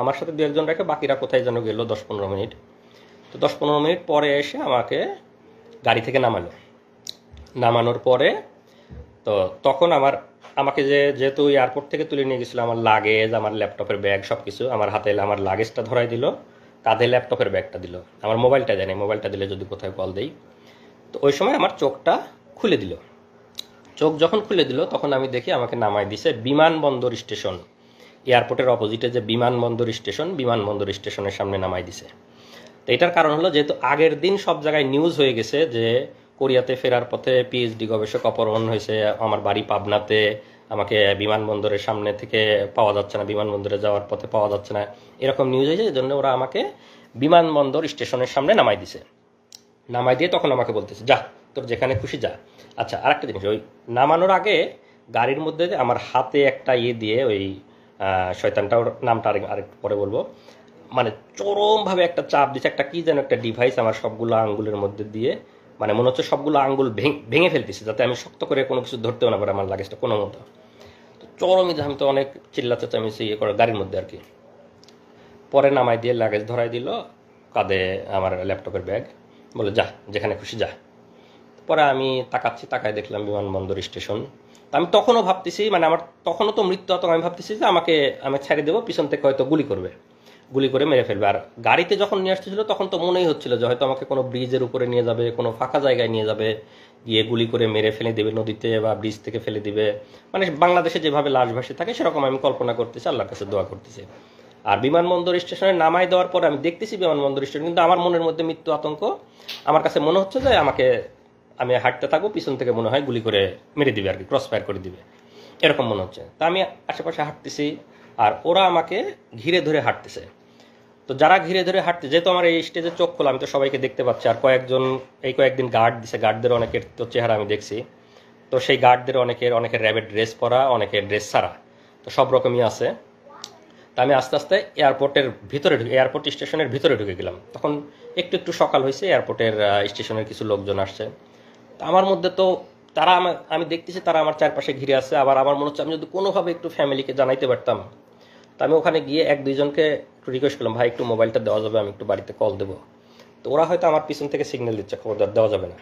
আমার সাথে 2-1জন রেখে বাকিরা কোথায় যেন গেল 10-15 মিনিট। তো 10-15 মিনিট পরে এসে আমাকে গাড়ি থেকে নামানোর পরে তো তখন আমাকে যেহেতু এয়ারপোর্ট থেকে তুলে নিয়ে গেছিলো, আমার লাগেজ, আমার ল্যাপটপের ব্যাগ সব কিছু আমার হাতে, আমার লাগেজটা ধরাই দিল, কাঁধে ল্যাপটপের ব্যাগটা দিল, আমার মোবাইলটা দেয়নি, মোবাইলটা দিলে যদি কোথায় কল দেই। তো ওই সময় আমার চোখটা খুলে দিল। চোখ যখন খুলে দিল তখন আমি দেখি আমাকে নামাই দিছে বিমানবন্দর স্টেশন, এয়ারপোর্টের অপোজিটে যে বিমানবন্দর স্টেশনের সামনে নামাই দিছে। তো এটার কারণ হলো, যেহেতু আগের দিন সব জায়গায় নিউজ হয়ে গেছে যে কোরিয়াতে ফেরার পথে পিএইচডি গবেষক অপহরণ হয়েছে, আমার বাড়ি পাবনাতে, আমাকে বিমানবন্দরের সামনে থেকে পাওয়া যাচ্ছে না, বিমানবন্দরে যাওয়ার পথে পাওয়া যাচ্ছে না, এরকম নিউজ হয়েছে। এই জন্য ওরা আমাকে বিমানবন্দর স্টেশনের সামনে নামাই দিছে। নামাই দিয়ে তখন আমাকে বলতেছে, যা তোর যেখানে খুশি যা। আচ্ছা, আরেকটা জিনিস, ওই নামানোর আগে গাড়ির মধ্যে আমার হাতে একটা দিয়ে, ওই শয়তানটার নামটা আরেকটু পরে বলবো, মানে চরমভাবে একটা চাপ দিচ্ছে, একটা কি যেন একটা ডিভাইস আমার সবগুলো আঙ্গুলের মধ্যে দিয়ে, মানে মনে হচ্ছে সবগুলো আঙ্গুল ভেঙে ফেলতেছে, যাতে আমি শক্ত করে কোনো কিছু ধরতেও না পারে আমার লাগেজটা কোনো মতো। তো চরমই, আমি তো অনেক চেঁচামেচি করে গাড়ির মধ্যে আর কি। পরে নামাই দিয়ে লাগেজ ধরাই দিল, কাঁধে আমার ল্যাপটপের ব্যাগ, বলে যা যেখানে খুশি যা। পরে আমি তাকায় দেখলাম বিমানবন্দর স্টেশন। আমি তখনও ভাবতেছি, মানে আমার তখনও তো মৃত্যু আতঙ্ক, আমি ভাবতেছি যে আমি ছেড়ে দেবো, পিছন থেকে হয়তো গুলি করে মেরে ফেলবে। আর গাড়িতে যখন নিয়ে আসতেছিল তখন তো মনেই হচ্ছিল যে হয়তো আমাকে কোনো ব্রিজের উপরে নিয়ে যাবে, কোনো ফাঁকা জায়গায় নিয়ে যাবে, গিয়ে গুলি করে মেরে ফেলে দেবে নদীতে বা ব্রিজ থেকে ফেলে দিবে, মানে বাংলাদেশে যেভাবে লাশ ভাসে থাকে সেরকম আমি কল্পনা করতেছি, আল্লাহর কাছে দোয়া করতেছি। আর বিমানবন্দর স্টেশনে নামাই দেওয়ার পরে আমি দেখতেছি বিমানবন্দর স্টেশন, কিন্তু আমার মনের মধ্যে মৃত্যু আতঙ্ক। আমার কাছে মনে হচ্ছে যে আমি হাঁটতে থাকবো, পিছন থেকে মনে হয় গুলি করে মেরে দিবে আর কি, ক্রস ফায়ার করে দিবে, এরকম মনে হচ্ছে। তা আমি আশেপাশে হাঁটতেছি আর ওরা আমাকে ঘিরে ধরে হাঁটতেছে। তো যারা ঘিরে ধরে হাঁটতে, যেহেতু আমার এই স্টেজে চোখ খোলা, আমি তো সবাইকে দেখতে পাচ্ছি। আর কয়েকদিন গার্ড দিছে, গার্ডদের অনেকের তো চেহারা আমি দেখছি। তো সেই গার্ডদের অনেকের র্যাবের ড্রেস পরা, অনেকের ড্রেস ছাড়া, তো সব রকমই আছে। তা আমি আস্তে আস্তে এয়ারপোর্ট স্টেশনের ভিতরে ঢুকে গেলাম। তখন একটু সকাল হয়েছে, এয়ারপোর্টের স্টেশনের কিছু লোকজন আসছে। তা আমার মধ্যে তো আমি দেখতেছি তারা আমার চারপাশে ঘিরে আছে। আবার আমার মনে হচ্ছে আমি যদি কোনোভাবে একটু ফ্যামিলিকে জানাইতে পারতাম। তো আমি ওখানে গিয়ে 1-2জনকে একটু রিকোয়েস্ট করলাম, ভাই একটু মোবাইলটা দেওয়া যাবে, আমি একটু বাড়িতে কল দেবো। তো ওরা হয়তো আমার পিছন থেকে সিগন্যাল দিচ্ছে, খবরদার দেওয়া যাবে না।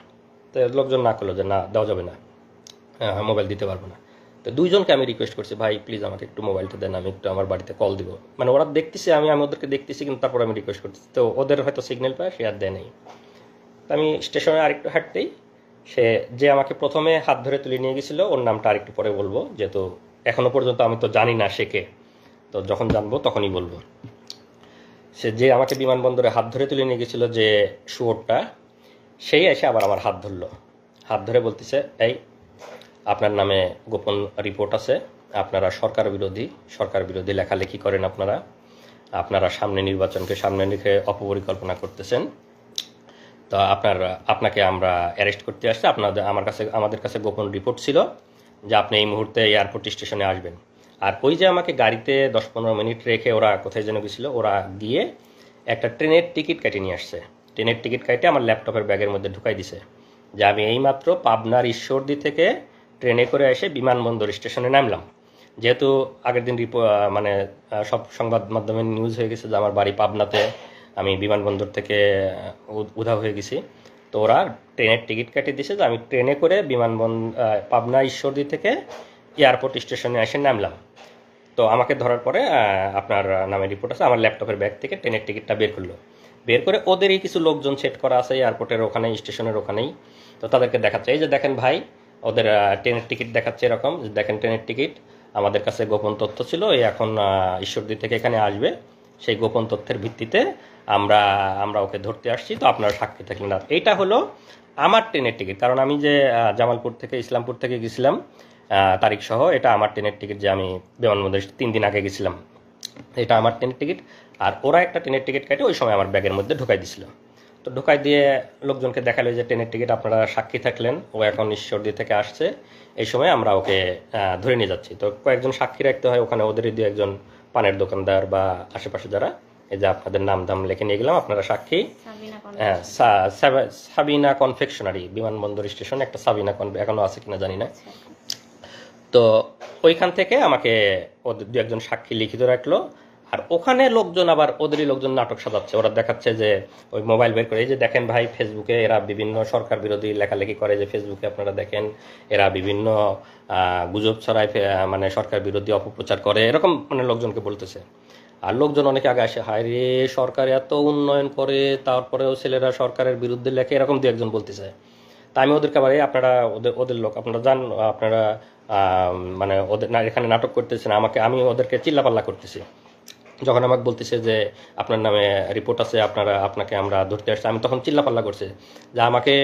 তো লোকজন না করলো যে না দেওয়া যাবে না, হ্যাঁ মোবাইল দিতে পারবো না। তো 2জনকে আমি রিকোয়েস্ট করছি, ভাই প্লিজ আমাকে একটু মোবাইলটা দেন, আমি একটু আমার বাড়িতে কল দিব। মানে ওরা দেখতেছে, আমি ওদেরকে দেখতেছি, কিন্তু তারপর আমি রিকোয়েস্ট করতেছি। তো ওদের হয়তো সিগন্যাল পায়, সে আর দেয় নেই। তো আমি স্টেশনে আরেকটু হাঁটতেই যে আমাকে প্রথমে হাত ধরে তুলে নিয়ে গেছিলো, ওর নামটা আরেকটু পরে বলবো, যেহেতু এখনো পর্যন্ত আমি তো জানি না সে কে, তো যখন জানবো তখনই বলবো। যে আমাকে বিমানবন্দরে হাত ধরে তুলে নিয়ে গেছিলো, যে শুয়োরটা, সেই এসে আবার আমার হাত ধরলো। হাত ধরে বলতেছে, এই আপনার নামে গোপন রিপোর্ট আছে, আপনারা সরকার বিরোধী লেখালেখি করেন, আপনারা সামনে নির্বাচনকে সামনে রেখে অপপরিকল্পনা করতেছেন। তো আপনাকে আমরা অ্যারেস্ট করতে আসছি, আমাদের কাছে গোপন রিপোর্ট ছিল যে আপনি এই মুহূর্তে এয়ারপোর্ট স্টেশনে আসবেন। আর ওই যে আমাকে গাড়িতে 10-15 মিনিট রেখে ওরা কোথায় যেন গেছিল, ওরা গিয়ে একটা ট্রেনের টিকিট কেটে নিয়ে আসছে। ট্রেনের টিকিট কেটে আমার ল্যাপটপের ব্যাগের মধ্যে ঢুকাই দিছে যে আমি এইমাত্র পাবনার ঈশ্বরদী থেকে ট্রেনে করে এসে বিমানবন্দর স্টেশনে নামলাম। যেহেতু আগের দিন মানে সব সংবাদ মাধ্যমে নিউজ হয়ে গেছে যে আমার বাড়ি পাবনাতে, আমি বিমানবন্দর থেকে উধাও হয়ে গেছি। তো ওরা ট্রেনের টিকিট কেটে দিয়েছে যে আমি ট্রেনে করে পাবনা ঈশ্বরদী থেকে এয়ারপোর্ট স্টেশনে এসে নামলাম। তো আমাকে ধরার পরে আপনার নামে রিপোর্ট আছে, আমার ল্যাপটপের ব্যাগ থেকে ট্রেনের টিকিটটা বের করলো। বের করে ওদেরই কিছু লোকজন সেট করা আছে এয়ারপোর্টের ওখানেই, স্টেশনের ওখানেই। তো তাদেরকে দেখাচ্ছে, এই যে দেখেন ভাই, ওদের ট্রেনের টিকিট দেখাচ্ছে এরকম, যে দেখেন ট্রেনের টিকিট, আমাদের কাছে গোপন তথ্য ছিল, এই এখন ঈশ্বরদী থেকে এখানে আসবে, সেই গোপন তথ্যের ভিত্তিতে আমরা ওকে ধরতে আসছি, তো আপনারা সাক্ষী থাকলেন না। এইটা হলো আমার ট্রেনের টিকিট, কারণ আমি যে জামালপুর থেকে ইসলামপুর থেকে গেছিলাম তারিখ সহ, এটা আমার ট্রেনের টিকিট, যে আমি বিমানবন্দরে 3 দিন আগে গেছিলাম, এটা আমার ট্রেনের টিকিট। আর ওরা একটা ট্রেনের টিকিট কেটে ওই সময় আমার ব্যাগের মধ্যে ঢুকাই দিছিল। তো ঢুকাই দিয়ে লোকজনকে দেখালো যে ট্রেনের টিকিট আপনারা সাক্ষী থাকলেন, ও এখন ঈশ্বরদী থেকে আসছে, এই সময় আমরা ওকে ধরে নিয়ে যাচ্ছি। তো কয়েকজন সাক্ষী রাখতে হয় ওখানে, ওদেরই 2-1 পানের দোকানদার বা আশেপাশে যারা, এই যে আপনাদের নাম দাম লিখে নিয়ে গেলাম, আপনারা সাক্ষী। হ্যাঁ, সাবিনা কনফেকশনারি, বিমানবন্দর স্টেশন একটা সাবিনা এখনো আছে কিনা জানি না। তো ওইখান থেকে আমাকে ওদের 2-1 সাক্ষী লিখিত রাখলো। আর ওখানে লোকজন আবার ওদেরই লোকজন নাটক সাজাচ্ছে, ওরা দেখাচ্ছে যে ওই মোবাইল বের করে, এই যে দেখেন ভাই ফেসবুকে এরা বিভিন্ন সরকার বিরোধী লেখালেখি করে, যে ফেসবুকে আপনারা দেখেন এরা বিভিন্ন গুজব ছড়ায়, মানে সরকার বিরোধী অপপ্রচার করে, এরকম মানে লোকজনকে বলতেছে। আর লোকজন অনেকে আগে আসে, হায় রে সরকার এত উন্নয়ন করে তারপরেও ছেলেরা সরকারের বিরুদ্ধে লেখে, এরকম 2-1 বলতেছে। তা আমি ওদেরকে আবার আপনারা ওদের লোক, আপনারা জান, আপনারা মানে ওদের এখানে নাটক করতেছেন, আমি ওদেরকে চিল্লাপাল্লা করতেছি। যখন আমাকে বলতেছে যে আপনার নামে রিপোর্ট আছে, আপনাকে আমরা ধরতে আসছি, আমি তখন চিল্লাপাল্লা করছে যে আমাকে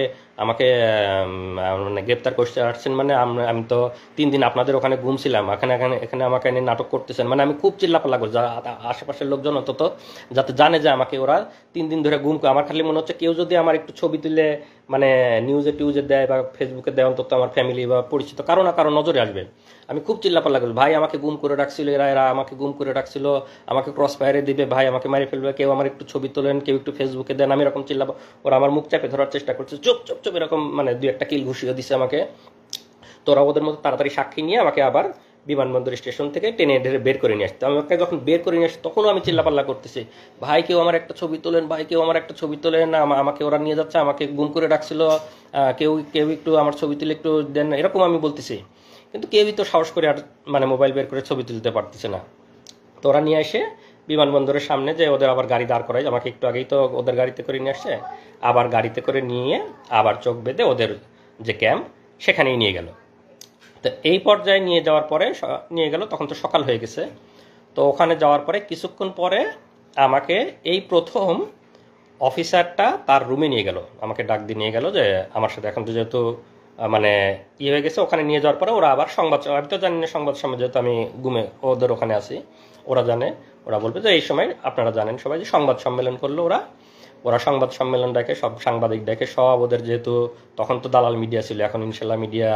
মানে গ্রেপ্তার করতে আসছেন, মানে আমি তো 3 দিন আপনাদের ওখানে ঘুমছিলাম, এখানে আমাকে এনে নাটক করতেছেন, মানে আমি খুব চিল্লাপাল্লা করছি। আশেপাশের লোকজন অন্তত যাতে জানে যে আমাকে ওরা 3 দিন ধরে ঘুম করে। আমার খালি মনে হচ্ছে কেউ যদি আমার একটু ছবি তুলে মানে নিউজে দেয় বা ফেসবুকে দেয়, অন্তত আমার ফ্যামিলি বা পরিচিত কারো না কারো নজরে আসবে। আমি খুব চিল্লাপাল্লা করছি, ভাই আমাকে গুম করে রাখছিল, এরা আমাকে গুম করে রাখছিল, আমাকে ক্রস ফায়ারে দিবে, ভাই আমাকে মারি ফেলবে, কেউ আমার একটু ছবি তোলেন, কেউ একটু ফেসবুকে দেন, আমি এরকম ওরা আমার মুখ চাপে ধরার চেষ্টা করছে, চুপ চুপ চুপ এরকম, মানে 2-1 কিল ঘুষিয়ে দিচ্ছে আমাকে। তো ওরা ওদের মতো তাড়াতাড়ি সাক্ষী নিয়ে আমাকে আবার বিমানবন্দর স্টেশন থেকে টেনে ঢেরে বের করে নিয়ে আসতে, আমাকে যখন বের করে নিয়ে আসছে তখনও আমি চিল্লাপাল্লা করতেছি, ভাই কেউ আমার একটা ছবি তোলেন, ভাই কেউ আমার একটা ছবি তোলেন, আমাকে ওরা নিয়ে যাচ্ছে, আমাকে গুম করে রাখছিল, কেউ একটু আমার ছবি তুলে একটু দেন, এরকম আমি বলতেছি। কিন্তু কেউই তো সাহস করে আর মানে মোবাইল বের করে ছবি তুলতে পারতেছে না। তো ওরা নিয়ে এসে বিমানবন্দরের সামনে যে ওদের আবার গাড়ি দাঁড় করায়, আমাকে একটু আগেই তো ওদের গাড়িতে করে নিয়ে আসছে, আবার গাড়িতে করে নিয়ে আবার চোখ বেঁধে ওদের যে ক্যাম্প সেখানেই নিয়ে গেল। তো এই পর্যায়ে নিয়ে যাওয়ার পরে নিয়ে গেল, তখন তো সকাল হয়ে গেছে। তো ওখানে যাওয়ার পরে কিছুক্ষণ পরে আমাকে এই প্রথম অফিসারটা তার রুমে নিয়ে গেল, আমাকে ডাক দিয়ে নিয়ে গেল যে আমার সাথে এখন তো যেহেতু মানে হয়ে গেছে, ওখানে নিয়ে যাওয়ার পরে ওরা আবার আমি তো জানি না সংবাদ সম্মেলন, যেহেতু আমি ঘুমে ওদের ওখানে আছি, ওরা জানে, ওরা বলবে যে এই সময় আপনারা জানেন সবাই যে সংবাদ সম্মেলন করলো। ওরা সংবাদ সম্মেলন ডাকে, সব সাংবাদিক ডাকে, সব ওদের, যেহেতু তখন তো দালাল মিডিয়া ছিল, এখন ইনশাল্লাহ মিডিয়া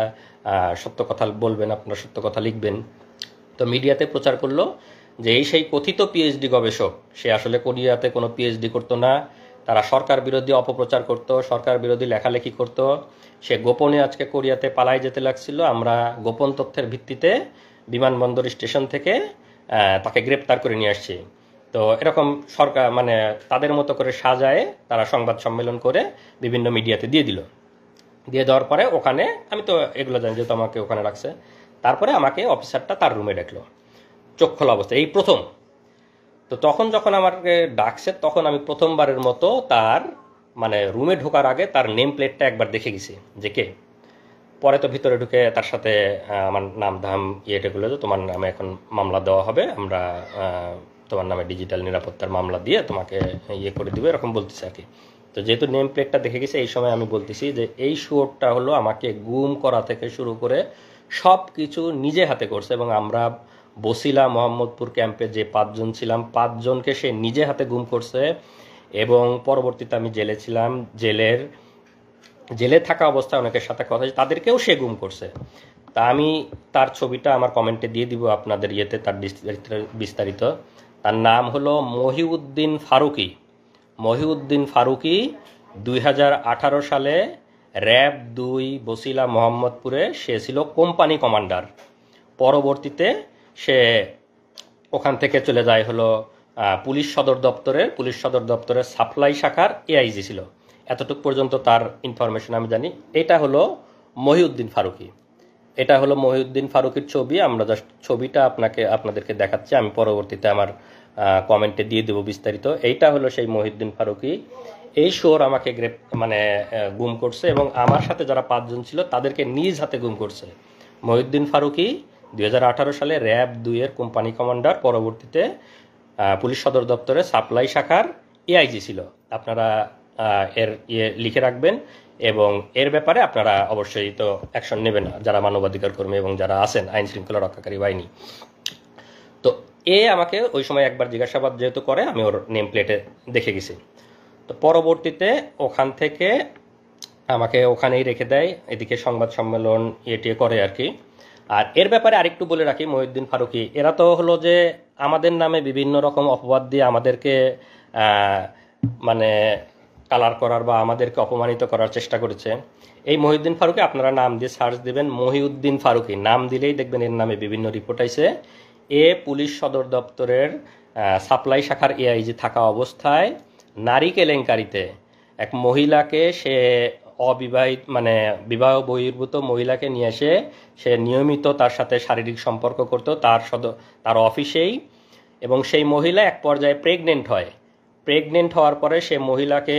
সত্য কথা বলবেন, আপনারা সত্য কথা লিখবেন। তো মিডিয়াতে প্রচার করলো যে সেই কথিত পিএইচডি গবেষক, সে আসলে কোরিয়াতে কোনো পিএইচডি করতো না, তারা সরকার বিরোধী অপপ্রচার করতো, সরকার বিরোধী লেখালেখি করতো, সে গোপনে আজকে কোরিয়াতে পালাই যেতে লাগছিল, আমরা গোপন তথ্যের ভিত্তিতে বিমানবন্দর স্টেশন থেকে তাকে গ্রেপ্তার করে নিয়ে আসছি। তো এরকম সরকার মানে তাদের মতো করে সাজায় তারা সংবাদ সম্মেলন করে বিভিন্ন মিডিয়াতে দিয়ে দেওয়ার পরে ওখানে আমি তো এগুলো জানি, যেহেতু আমাকে ওখানে রাখছে, তারপরে আমাকে অফিসারটা তার রুমে ডাকলো চোখ খোলা অবস্থায়, এই প্রথম। তো তখন যখন আমাকে ডাকছে তখন আমি প্রথমবারের মতো তার মানে রুমে ঢোকার আগে তার নেম প্লেটটা একবার দেখে গেছি যে কে। পরে তো ভিতরে ঢুকে তার সাথে আমার নাম ধাম ইয়েটাগুলো, যে তোমার নামে এখন মামলা দেওয়া হবে, আমরা তোমার নামে ডিজিটাল নিরাপত্তার মামলা দিয়ে তোমাকে ইয়ে করে দিবে, এরকম বলতেছে আর কি। তো যেহেতু নেম প্লেটটা দেখে গেছে, এই সময় আমি বলতেছি যে এই শুয়োরটা হলো আমাকে গুম করা থেকে শুরু করে সব কিছু নিজে হাতে করছে, এবং আমরা বসিলা মোহাম্মদপুর ক্যাম্পে যে 5 জন ছিলাম, 5 জনকে সে নিজে হাতে গুম করছে, এবং পরবর্তীতে আমি জেলে ছিলাম, জেলে থাকা অবস্থায় অনেকের সাথে কথা হয়েছে, তাদেরকেও সে গুম করছে। তা আমি তার ছবিটা আমার কমেন্টে দিয়ে দিব আপনাদের ইয়েতে, তার বিস্তারিত। তার নাম হলো মহিউদ্দিন ফারুকী। মহিউদ্দিন ফারুকী 2018 সালে র্যাব 2 বসিলা মোহাম্মদপুরে সে ছিল কোম্পানি কমান্ডার। পরবর্তীতে সে ওখান থেকে চলে যায় হলো পুলিশ সদর দপ্তরের সাপ্লাই শাখার এআইজি ছিল। এতটুকু পর্যন্ত তার ইনফরমেশন আমি জানি। এটা হলো মহিউদ্দিন ফারুকী। এটা হলো মহিউদ্দিন ফারুকীর ছবি। আমরা জাস্ট ছবিটা আপনাদেরকে দেখাচ্ছি, আমি পরবর্তীতে আমার কমেন্টে দিয়ে দেবো বিস্তারিত। এইটা হলো সেই মহিউদ্দিন ফারুকী। এই শোর আমাকে গুম করছে এবং আমার সাথে যারা 5 জন ছিল তাদেরকে নিজ হাতে গুম করছে। মহিউদ্দিন ফারুকী 2018 সালে র্যাব 2 এর কোম্পানি কমান্ডার, পরবর্তীতে পুলিশ সদর দপ্তরের সাপ্লাই শাখার এআইজি ছিল। আপনারা এর লিখে রাখবেন এবং এর ব্যাপারে আপনারা অবশ্যই তো অ্যাকশন নেবেন যারা মানবাধিকার কর্মী এবং যারা আছেন আইন শৃঙ্খলা রক্ষাকারী বাহিনী। তো আমাকে ওই সময় একবার জিজ্ঞাসাবাদ যেহেতু করে, আমি ওর নেম প্লেটে দেখে গেছি। তো পরবর্তীতে ওখান থেকে আমাকে ওখানেই রেখে দেয়, এদিকে সংবাদ সম্মেলন এটি করে আর কি। আর এর ব্যাপারে আরেকটু বলে রাখি, মহিউদ্দিন ফারুকী এরা তো হলো যে আমাদের নামে বিভিন্ন রকম অপবাদ দিয়ে আমাদেরকে মানে কালার করার বা আমাদেরকে অপমানিত করার চেষ্টা করেছে। এই মহিউদ্দিন ফারুকী আপনারা নাম দিয়ে সার্চ দেবেন, মহিউদ্দিন ফারুকী নাম দিলেই দেখবেন এর নামে বিভিন্ন রিপোর্ট আইছে। পুলিশ সদর দপ্তরের সাপ্লাই শাখার এআইজি থাকা অবস্থায় নারী কেলেঙ্কারিতে এক মহিলাকে সে অবিবাহিত মানে বিবাহ বহির্ভূত মহিলাকে নিয়ে এসে সে নিয়মিত তার সাথে শারীরিক সম্পর্ক করতো তার অফিসেই। এবং সেই মহিলা এক পর্যায়ে প্রেগনেন্ট হওয়ার পরে সে মহিলাকে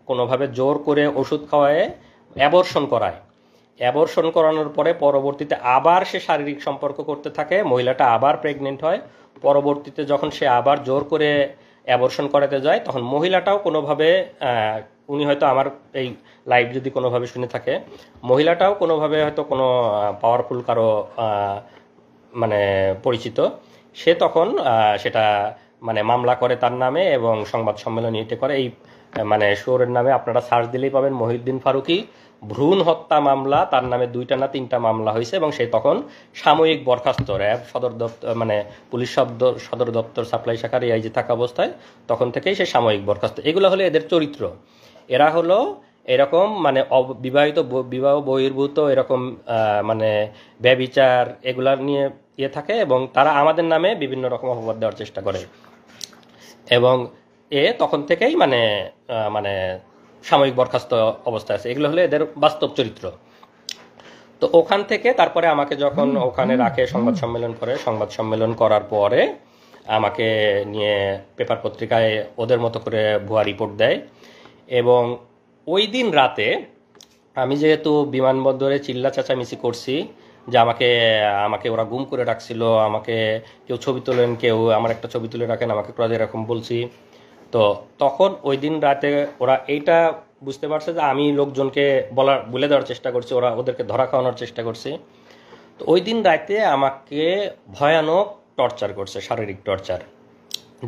কোনোভাবে জোর করে ওষুধ খাওয়ায় অ্যাবর্শন করানোর পরে পরবর্তীতে আবার সে শারীরিক সম্পর্ক করতে থাকে, মহিলাটা আবার প্রেগনেন্ট হয়। পরবর্তীতে যখন সে আবার জোর করে অ্যাবর্শন করাতে যায় তখন মহিলাটাও কোনোভাবে, উনি হয়তো আমার এই লাইভ যদি কোনোভাবে শুনে থাকে, মহিলাটাও কোনোভাবে হয়তো কোনো পাওয়ারফুল কারো মানে পরিচিত, সে তখন সেটা মানে মামলা করে তার নামে এবং সংবাদ সম্মেলন এটে করে। এই মানে শোরের নামে আপনারা সার্চ দিলেই পাবেন মহিউদ্দিন ফারুকী ভ্রূণ হত্যা মামলা, তার নামে 2টা না 3টা মামলা হয়েছে এবং সে তখন সাময়িক বরখাস্ত র্যাব সদর দপ্তর মানে পুলিশ সদর দপ্তর সাপ্লাই শাখার এআইজি থাকা অবস্থায় তখন থেকেই সে সাময়িক বরখাস্ত। এগুলো হলো এদের চরিত্র। এরা হলো এরকম মানে বিবাহ বহির্ভূত এরকম মানে ব্যভিচার এগুলা নিয়ে থাকে এবং তারা আমাদের নামে বিভিন্ন রকম অপবাদ দেওয়ার চেষ্টা করে এবং তখন থেকেই মানে সাময়িক বরখাস্ত অবস্থায় আছে। এগুলো হলো এদের বাস্তব চরিত্র। তো ওখান থেকে তারপরে আমাকে যখন ওখানে রাখে, সংবাদ সম্মেলন করার পরে আমাকে নিয়ে পেপার পত্রিকায় ওদের মতো করে ভুয়া রিপোর্ট দেয়। এবং ওই দিন রাতে আমি যেহেতু বিমানবন্দরে চিল্লা চেঁচামেচি করছি যে আমাকে ওরা গুম করে রাখছিল, আমাকে কেউ ছবি তোলেন, কেউ আমার একটা ছবি তুলে রাখেন, আমাকে এরকম বলছি। তো তখন ওই দিন রাতে ওরা এইটা বুঝতে পারছে যে আমি লোকজনকে বলে দেওয়ার চেষ্টা করছি, ওদেরকে ধরা খাওয়ানোর চেষ্টা করছি। তো ওই দিন রাতে আমাকে ভয়ানক টর্চার করছে, শারীরিক টর্চার,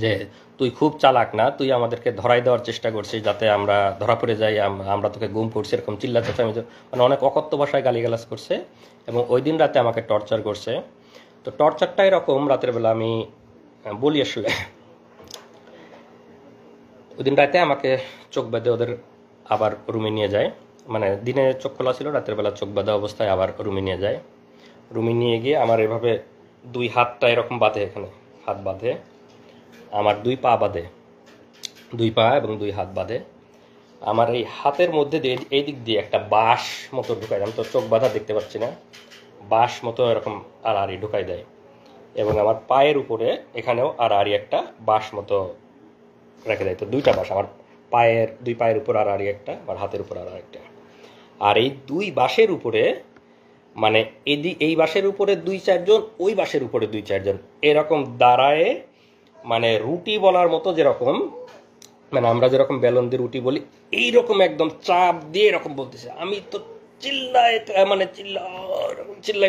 যে তুই খুব চালাক না, তুই আমাদেরকে ধরাই দেওয়ার চেষ্টা করছিস যাতে আমরা ধরা পড়ে যাই, আমরা তোকে গুম করছি, এরকম চিল্লা চেঁচামেচি মানে অনেক অকথ্য ভাষায় গালিগালাজ করছে এবং ওই দিন রাতে আমাকে টর্চার করছে। তো টর্চারটা এরকম, রাতের বেলা আমি বলি আসলে, ওই দিন রাতে আমাকে চোখ বেঁধে ওদের আবার রুমে নিয়ে যায়, মানে দিনে চোখ খোলা ছিল, রাতের বেলা চোখ বাঁধা অবস্থায় আবার রুমে নিয়ে যায়। রুমে নিয়ে গিয়ে আমার এভাবে 2 হাতটা এরকম বাঁধে, এখানে হাত বাঁধে, আমার 2 পা বাঁধে, 2 পা এবং 2 হাত বাঁধে। আমার এই হাতের মধ্যে দিয়ে এই দিক দিয়ে একটা বাঁশ মতো ঢুকাই দেয়, আমি তো চোখ বাঁধা দেখতে পাচ্ছি না, বাঁশ মতো এরকম আড়াআড়ি ঢুকাই দেয় এবং আমার পায়ের উপরে এখানেও আড়াআড়ি একটা বাঁশ মতো রেখে দেয়। তো 2টা বাঁশ আমার দুই পায়ের উপর আড়াআড়ি একটা, আমার হাতের উপর আড়াআড়ি একটা। আর এই 2 বাঁশের উপরে মানে এই বাঁশের উপরে 2-4 জন, ওই বাঁশের উপরে 2-4 জন এরকম দাঁড়ায়, মানে রুটি বলার মতো, যেরকম মানে আমরা যেরকম বেলন দিয়ে রুটি বলি এইরকম একদম চাপ দিয়ে এরকম বলতেছে। আমি তো চিল্লাই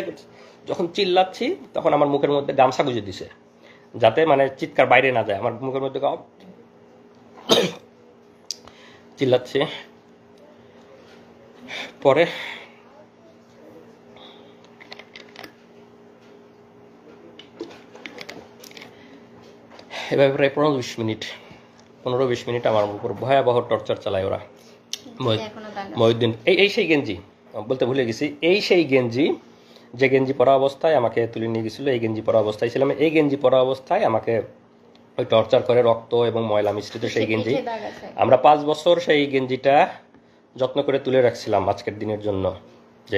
করছি। যখন চিল্লাচ্ছি তখন আমার মুখের মধ্যে গামছা গুঁজে দিছে যাতে মানে চিৎকার বাইরে না যায়। আমার মুখের মধ্যে চিল্লাচ্ছে। পরে এভাবে প্রায় 15-20 মিনিট আমার উপর ভয়াবহ টর্চার চালায় ওরা। মহিউদ্দিন এই সেই গেঞ্জি বলতে ভুলে গেছি, এই সেই গেঞ্জি যে গেঞ্জি পরা অবস্থায় আমাকে তুলে নিয়ে গেছিলো, এই গেঞ্জি পরা অবস্থায় ছিলাম, এই গেঞ্জি পরা অবস্থায় আমাকে ওই টর্চার করে, রক্ত এবং ময়লা মিশ্রিত সেই গেঞ্জি। আমরা 5 বছর সেই গেঞ্জিটা যত্ন করে তুলে রাখছিলাম আজকের দিনের জন্য, যে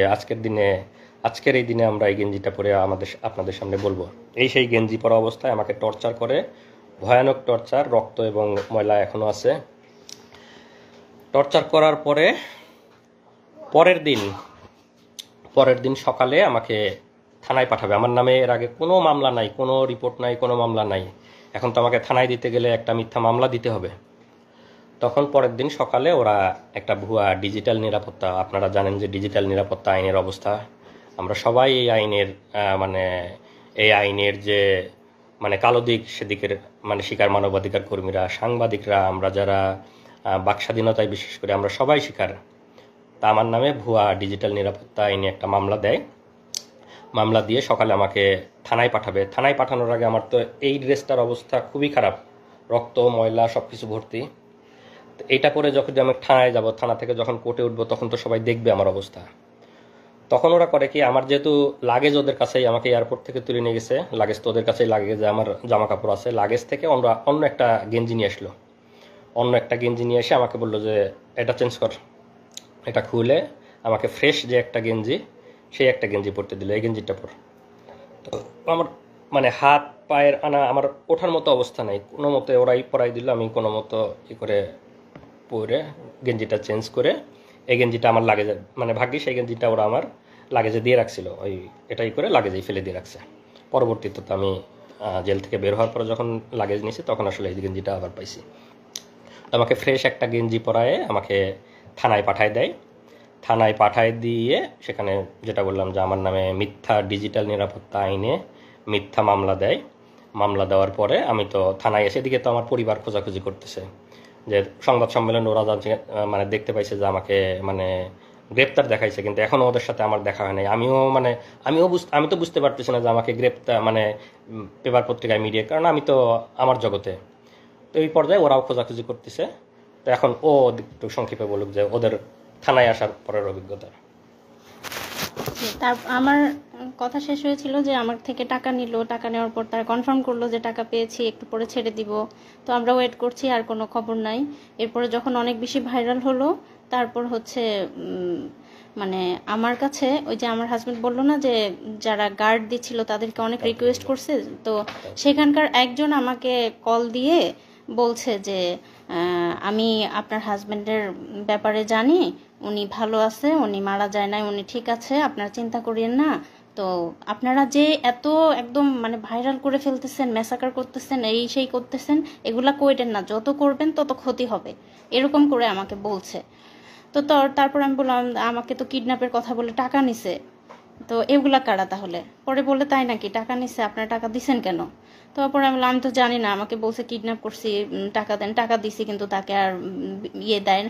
আজকের এই দিনে আমরা এই গেঞ্জিটা পরে আপনাদের সামনে বলবো। এই সেই গেঞ্জি পরা অবস্থায় আমাকে টর্চার করে, ভয়ানক টর্চার, রক্ত এবং ময়লা এখনো আছে। টর্চার করার পরের দিন সকালে আমাকে থানায় পাঠাবে। আমার নামে এর আগে কোনো মামলা নাই, কোনো রিপোর্ট নাই, কোনো মামলা নাই। এখন তো আমাকে থানায় দিতে গেলে একটা মিথ্যা মামলা দিতে হবে। তখন পরের দিন সকালে ওরা একটা ভুয়া ডিজিটাল নিরাপত্তা, আপনারা জানেন যে ডিজিটাল নিরাপত্তা আইনের অবস্থা, আমরা সবাই এই আইনের যে কালো দিক, সেদিকের শিকার মানবাধিকার কর্মীরা, সাংবাদিকরা, আমরা যারা বাক স্বাধীনতায় বিশেষ করে আমরা সবাই শিকার। তা আমার নামে ভুয়া ডিজিটাল নিরাপত্তা আইনে একটা মামলা দেয়। মামলা দিয়ে সকালে আমাকে থানায় পাঠাবে। থানায় পাঠানোর আগে আমার তো এই ড্রেসটার অবস্থা খুবই খারাপ, রক্ত ময়লা সব কিছু ভর্তি। এইটা করে যখন আমি থানায় যাব, থানা থেকে যখন কোর্টে উঠবো, তখন তো সবাই দেখবে আমার অবস্থা। তখন ওরা করে কি, আমার যেহেতু লাগেজ ওদের কাছেই, আমাকে এয়ারপোর্ট থেকে তুলে নিয়ে গেছে, লাগেজ তো ওদের কাছেই, লাগেজে আমার জামা কাপড় আছে, লাগেজ থেকে অন্য একটা গেঞ্জি নিয়ে আসলো। অন্য একটা গেঞ্জি নিয়ে এসে আমাকে বললো যে এটা চেঞ্জ কর। এটা খুলে আমাকে ফ্রেশ যে একটা গেঞ্জি, সেই একটা গেঞ্জি পরতে দিল, এই গেঞ্জিটা পর। তো আমার হাত পায়ের আমার ওঠার মতো অবস্থা নাই, কোনো মতে ওরাই পরাই দিল। আমি কোনো মতো করে পরে গেঞ্জিটা চেঞ্জ করে এই গেঞ্জিটা আমার লাগেজে, ভাগ্যিস এই গেঞ্জিটা ওরা আমার লাগেজে দিয়ে রাখছিল, এটাই করে লাগেজেই ফেলে দিয়ে রাখছে। পরবর্তীতে তো আমি জেল থেকে বের হওয়ার পরে যখন লাগেজ নিয়েছি, তখন আসলে এই গেঞ্জিটা আবার পাইছি। আমাকে ফ্রেশ একটা গেঞ্জি পরায়ে আমাকে থানায় পাঠায় দেয়। থানায় পাঠায় দিয়ে সেখানে যেটা বললাম যে আমার নামে মিথ্যা ডিজিটাল নিরাপত্তা আইনে মিথ্যা মামলা দেয়। মামলা দেওয়ার পরে আমি তো থানায় এসে, দিকে তো আমার পরিবার খোঁজাখুঁজি করতেছে, যে সংবাদ সম্মেলনে ওরা জানছে, দেখতে পাইছে যে আমাকে গ্রেপ্তার দেখাইছে, কিন্তু এখনও ওদের সাথে আমার দেখা হয় নাই। আমি তো বুঝতে পারতেছি না যে আমাকে গ্রেপ্তার পেপার পত্রিকায় মিডিয়া, কারণ আমি তো আমার জগতে। তো এই পর্যায়ে ওরাও খোঁজাখুঁজি করতেছে। তো এখন ও একটু সংক্ষেপে বলুক যে ওদের থানায় আসার পরের অভিজ্ঞতা। আমার কথা শেষ হয়েছিল যে আমার থেকে টাকা নিল, টাকা নেওয়ার পর তারা কনফার্ম করলো যে টাকা পেয়েছি, একটু পরে ছেড়ে দিব। তো আমরা ওয়েট করছি, আর কোনো খবর নাই। এরপরে যখন অনেক বেশি ভাইরাল হলো, তারপর আমার কাছে ওই যে আমার হাজবেন্ড বললো না যে যারা গার্ড দিচ্ছিল তাদেরকে অনেক রিকোয়েস্ট করছে, তো সেখানকার একজন আমাকে কল দিয়ে বলছে যে আমি আপনার হাজবেন্ডের ব্যাপারে জানি, উনি ভালো আছে, উনি মারা যায় নাই, উনি ঠিক আছে, আপনারা চিন্তা করিয়েন না। তো আপনারা যে এত একদম ভাইরাল করে ফেলতেছেন, ম্যাসাকার করতেছেন, এই সেই করতেছেন, এগুলা কইরেন না, যত করবেন তত ক্ষতি হবে, এরকম করে আমাকে বলছে। তো তারপর আমি বললাম আমাকে তো কিডন্যাপের কথা বলে টাকা নিছে, তো এগুলা কারা তাহলে? পরে বলে তাই নাকি, টাকা নিছে, আপনারা টাকা দিছেন কেন? তারপরে আমি তো জানি না, আমাকে বলছে কিডন্যাপ করছি, টাকা দেন, টাকা দিছি, কিন্তু তাকে আর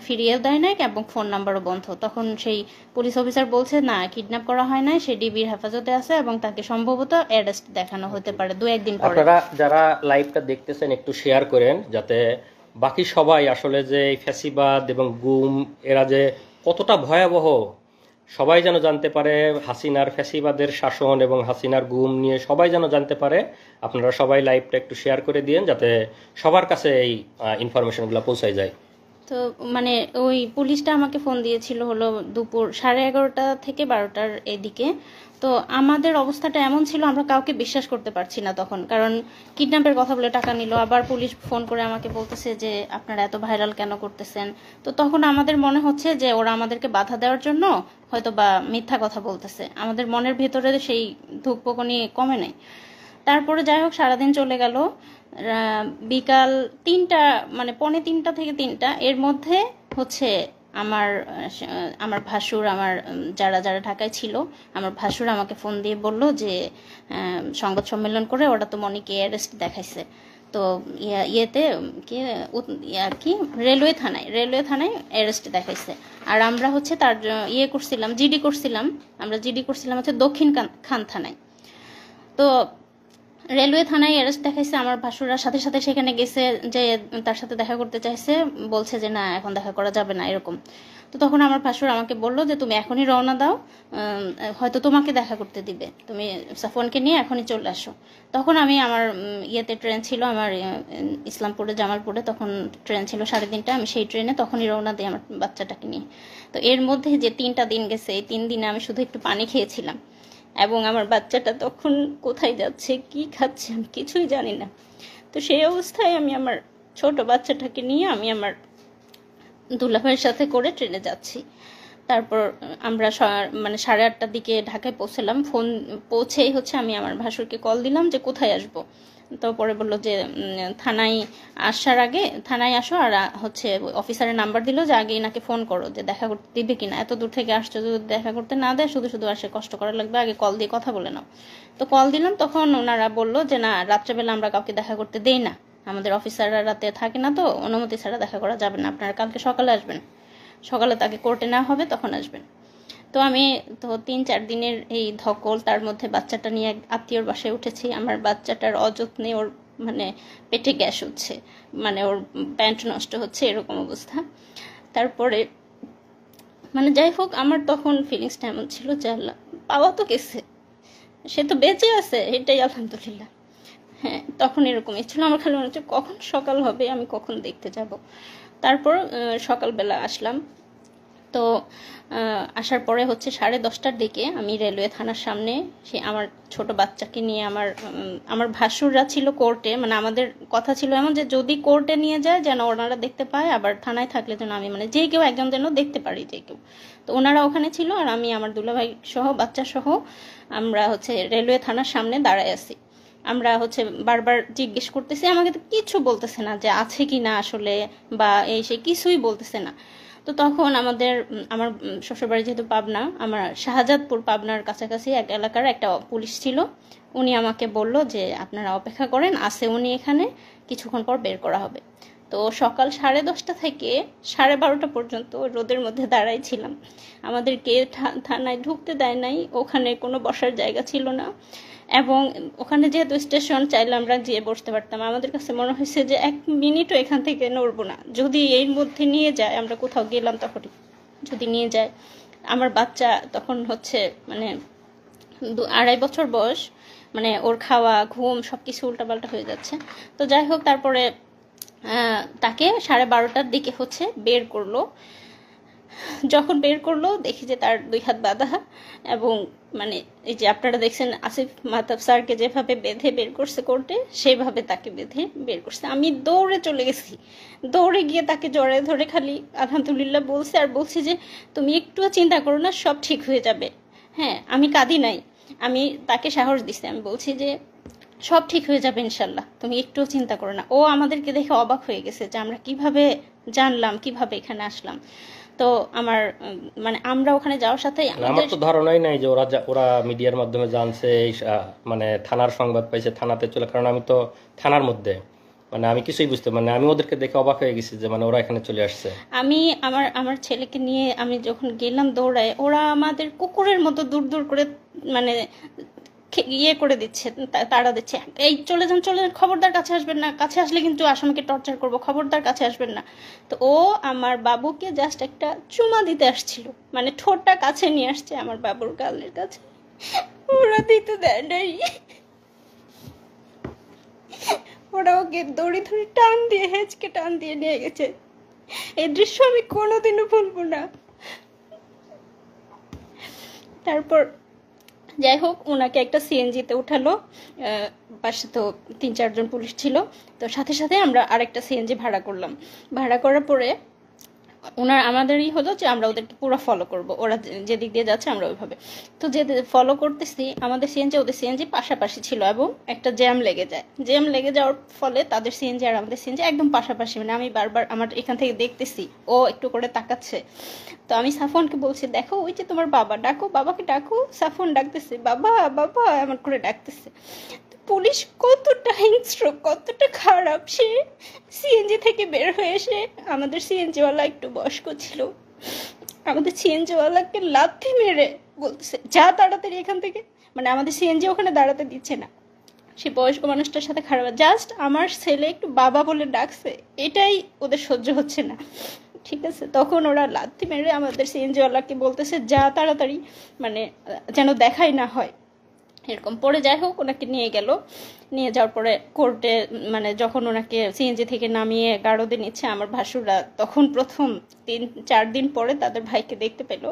ফিরিয়েও দেয় নাই এবং ফোন নাম্বারও বন্ধ। তখন সেই পুলিশ অফিসার বলছে না, কিডন্যাপ করা হয় নাই, সে ডিবির হেফাজতে আছে এবং তাকে সম্ভবত অ্যারেস্ট দেখানো হতে পারে 2-1 দিন পরে। আপনারা যারা লাইভটা দেখতেছেন একটু শেয়ার করেন, যাতে বাকি সবাই আসলে যে ফ্যাসিবাদ এবং গুম এরা যে কতটা ভয়াবহ, সবাই যেন জানতে পারে। হাসিনার ফ্যাসিবাদের শাসন এবং হাসিনার গুম নিয়ে সবাই যেন জানতে পারে। আপনারা সবাই লাইভটা একটু শেয়ার করে দিন, যাতে সবার কাছে এই ইনফরমেশনগুলো পৌঁছায় যায়। তো ওই পুলিশটা আমাকে ফোন দিয়েছিল হলো দুপুর 11:30 থেকে 12টার এদিকে। তো আমাদের অবস্থাটা এমন ছিল, আমরা কাউকে বিশ্বাস করতে পারছি না তখন, কারণ কিডন্যাপের কথা বলে টাকা নিল, আবার পুলিশ ফোন করে আমাকে বলতেছে যে আপনারা এত ভাইরাল কেন করতেছেন। তো তখন আমাদের মনে হচ্ছে যে ওরা আমাদেরকে বাধা দেওয়ার জন্য হয়তো বা মিথ্যা কথা বলতেছে, আমাদের মনের ভেতরে সেই ধুকপুকুনি কমে নাই। তারপরে যাই হোক, সারাদিন চলে গেল। বিকাল 3টা 2:45 থেকে 3টা এর মধ্যে আমার ভাসুর, আমার যারা ঢাকায় ছিল, আমার ভাসুর আমাকে ফোন দিয়ে বলল যে সংবাদ সম্মেলন করে ওরা তো মনিকে অ্যারেস্ট দেখাইছে। তো ইয়েতে কি রেলওয়ে থানায় অ্যারেস্ট দেখাইছে। আর আমরা হচ্ছে তার করছিলাম, জিডি করছিলাম, হচ্ছে দক্ষিণ খান থানায়। তো রেলওয়ে থানায় অ্যারেস্ট দেখাইছে। আমার ভাসুরা সাথে সাথে সেখানে গেছে, যে তার সাথে দেখা করতে চাইছে, বলছে যে না এখন দেখা করা যাবে না এরকম। তো তখন আমার ভাসুর আমাকে বললো যে তুমি এখনই রওনা দাও, হয়তো তোমাকে দেখা করতে দিবে, তুমি সাফওয়ানকে নিয়ে এখনই চলে আসো। তখন আমি আমার ট্রেন ছিল আমার ইসলামপুরে জামালপুরে, তখন ট্রেন ছিল 3:30টায়, আমি সেই ট্রেনে তখনই রওনা দিই আমার বাচ্চাটাকে নিয়ে। তো এর মধ্যে যে 3টা দিন গেছে, এই 3 দিনে আমি শুধু একটু পানি খেয়েছিলাম, এবং আমার বাচ্চাটা তখন কোথায় যাচ্ছে কি খাচ্ছে আমি কিছুই জানি না। তো সেই অবস্থায় আমি আমার ছোট বাচ্চাটাকে নিয়ে আমি আমার দুলাভাইয়ের সাথে করে ট্রেনে যাচ্ছি। তারপর আমরা মানে 8:30টার দিকে ঢাকায় পৌঁছলাম। পৌঁছেই হচ্ছে আমি আমার ভাসুরকে কল দিলাম যে কোথায় আসবো। তো পরে বললো যে থানায় আসার আগে থানায় আসো, আর হচ্ছে অফিসারের নাম্বার দিল যে আগে এনাকে ফোন করো যে দেখা করতে দিবে কিনা, এত দূর থেকে আসছো, যদি দেখা করতে না দেয় শুধু শুধু আসে কষ্ট করা লাগবে, আগে কল দিয়ে কথা বলে নাও। তো কল দিলাম, তখন ওনারা বললো যে না, রাত্রেবেলা আমরা কাউকে দেখা করতে দেই না, আমাদের অফিসাররা রাতে থাকে না, তো অনুমতি ছাড়া দেখা করা যাবে না, আপনারা কালকে সকালে আসবেন, সকালে তাকে কোর্টে নেওয়া হবে তখন আসবেন। তো আমি তো 3-4 দিনের এই ধকল, তার মধ্যে বাচ্চাটা নিয়ে আত্মীয়র বাসায় উঠেছি। আমার বাচ্চাটার অযত্নে ওর মানে পেটে গ্যাস হচ্ছে, মানে ওর প্যান্ট নষ্ট হচ্ছে, এরকম অবস্থা। তারপরে মানে যাই হোক, আমার তখন ফিলিংসটা এমন ছিল যে আল্লাহ, পাওয়া তো গেছে, সে তো বেঁচে আছে, এটাই আলহামদুলিল্লাহ। হ্যাঁ, তখন এরকমই ছিল, আমার খালি মনে হচ্ছে কখন সকাল হবে, আমি কখন দেখতে যাব। তারপর সকালবেলা আসলাম। তো আসার পরে হচ্ছে 10:30টার দিকে আমি রেলওয়ে থানার সামনে আমার ছোট বাচ্চাকে নিয়ে আমার ভাসুররা ছিল কোর্টে, মানে আমাদের কথা ছিল এমন যে যদি কোর্টে নিয়ে যায় যেন ওনারা দেখতে পায়, আবার থানায় থাকলে যেন আমি মানে যে কেউ একজন যেন দেখতে পারি, যে কেউ। তো ওনারা ওখানে ছিল, আর আমি আমার দুলাভাই সহ বাচ্চা সহ আমরা হচ্ছে রেলওয়ে থানার সামনে দাঁড়ায় আছি। আমরা হচ্ছে বারবার জিজ্ঞেস করতেছি, আমাকে তো কিছু বলতেছে না যে আছে কি না আসলে, বা সে কিছুই বলতেছে না। তো তখন আমার শ্বশুরবাড়ি যেহেতু পাবনা, আমার শাহজাদপুর পাবনার কাছাকাছি এক এলাকার একটা পুলিশ ছিল, উনি আমাকে বলল যে আপনারা অপেক্ষা করেন, আসে উনি এখানে, কিছুক্ষণ পর বের করা হবে। তো সকাল 10:30 থেকে 12:30 পর্যন্ত রোদের মধ্যে দাঁড়াই ছিলাম। আমাদেরকে থানায় ঢুকতে দেয় নাই, ওখানে কোনো বসার জায়গা ছিল না, এবং ওখানে যেহেতু স্টেশন, চাইলে আমরা যেয়ে বসতে পারতাম। আমাদের কাছে মনে হয়েছে যে 1 মিনিটও এখান থেকে নড়বো না, যদি এর মধ্যে নিয়ে যায়, আমরা কোথাও গেলাম তখনই যদি নিয়ে যায়। আমার বাচ্চা তখন হচ্ছে মানে 2.5 বছর বয়স, মানে ওর খাওয়া ঘুম সব কিছু উল্টাপাল্টা হয়ে যাচ্ছে। তো যাই হোক, তারপরে তাকে 12:30টার দিকে হচ্ছে বের করলো। যখন বের করলো দেখি যে তার 2 হাত বাঁধা, এবং মানে এই যে আপনারা দেখছেন আসিফ মাহতাব স্যারকে যেভাবে বেঁধে বের করছে কোর্টে, সেইভাবে তাকে বেঁধে বের করছে। আমি দৌড়ে চলে গেছি, দৌড়ে গিয়ে তাকে জড়ায় ধরে খালি আলহামদুলিল্লাহ বলছে, আর বলছি যে তুমি একটুও চিন্তা করো না, সব ঠিক হয়ে যাবে। হ্যাঁ, আমি কাঁদি নাই, আমি তাকে সাহস দিছি, আমি বলছি যে সব ঠিক হয়ে যাবে ইনশাল্লাহ, তুমি একটুও চিন্তা করো না। ও আমাদেরকে দেখে অবাক হয়ে গেছে যে আমরা কিভাবে জানলাম, কিভাবে এখানে আসলাম। তো আমার মানে আমরা ওখানে যাওয়ার সাথে আমার তো ধারণাই নাই যে ওরা মিডিয়ার মাধ্যমে জানছে, মানে থানার সংবাদ পাইছে, থানাতে চলে, কারণ আমি তো থানার মধ্যে, মানে আমি কিছুই বুঝতে, মানে আমি ওদেরকে দেখে অবাক হয়ে গেছি যে মানে ওরা এখানে চলে আসছে। আমি আমার ছেলেকে নিয়ে আমি যখন গেলাম দৌড়ায়, ওরা আমাদের কুকুরের মতো দূর দূর করে মানে করে দিচ্ছে, তাড়া দিচ্ছে, এই চলে যান চলে যান, খবরদার কাছে আসবেন না, কাছে আসলে কিন্তু আসামিকে টর্চার করব, খবরদার কাছে আসবেন না। তো ও আমার বাবুকে জাস্ট একটা চুমা দিতে আসছিল, মানে ঠোঁটটা কাছে নিয়ে আসছে আমার বাবুর গালের কাছে, ওরা দিতে দেয় নাই, ওরা ওকে দড়ি ধরে টান দিয়ে হেঁচকে টান দিয়ে নিয়ে গেছে। এই দৃশ্য আমি কোনোদিনও ভুলবো না। তারপর যাই হোক, ওনাকে একটা সিএনজিতে উঠালো, পাশে তো 3-4 জন পুলিশ ছিল, তো সাথে সাথে আমরা আরেকটা সিএনজি ভাড়া করলাম। ভাড়া করার পরে আমাদেরই হলো যে আমরা ওদেরকে পুরো ফলো করব, ওরা যেদিক দিয়ে যাচ্ছে আমরা ওইভাবে। তো যে ফলো করতেছি, আমাদের সিএনজি ওদের সিএনজি পাশাপাশি ছিল, এবং একটা জ্যাম লেগে যায়, জ্যাম লেগে যাওয়ার ফলে তাদের সিএনজি আর আমাদের সিএনজি একদম পাশাপাশি, মানে আমি বারবার আমার এখান থেকে দেখতেছি ও একটু করে তাকাচ্ছে। তো আমি সাফওয়ানকে বলছি, দেখো ওই যে তোমার বাবা, ডাকো, বাবাকে ডাকো। সাফওয়ান ডাকতেছে, বাবা বাবা এমন করে ডাকতেছে। পুলিশ কতটা হিংস্র, কতটা খারাপ। সে সিএনজি থেকে বের হয়ে এসে, আমাদের সিএনজিওয়ালা একটু বয়স্ক ছিল, আমাদের সিএনজিওয়ালাকে লাথি মেরে বলতেছে যা তাড়াতাড়ি এখান থেকে। মানে আমাদের সিএনজি ওখানে দাঁড়াতে দিচ্ছে না। সে বয়স্ক মানুষটার সাথে খারাপ, জাস্ট আমার ছেলে একটু বাবা বলে ডাকছে, এটাই ওদের সহ্য হচ্ছে না। ঠিক আছে, তখন ওরা লাথি মেরে আমাদের সিএনজিওয়ালাকে বলতেছে যা তাড়াতাড়ি, মানে যেন দেখাই না হয় এরকম। পরে যাই হোক ওনাকে নিয়ে গেল, নিয়ে যাওয়ার পরে কোর্টে, মানে যখন ওনাকে সিএনজি থেকে নামিয়ে গারদে নিচ্ছে, আমার ভাসুররা তখন প্রথম 3-4 দিন পরে তাদের ভাইকে দেখতে পেল।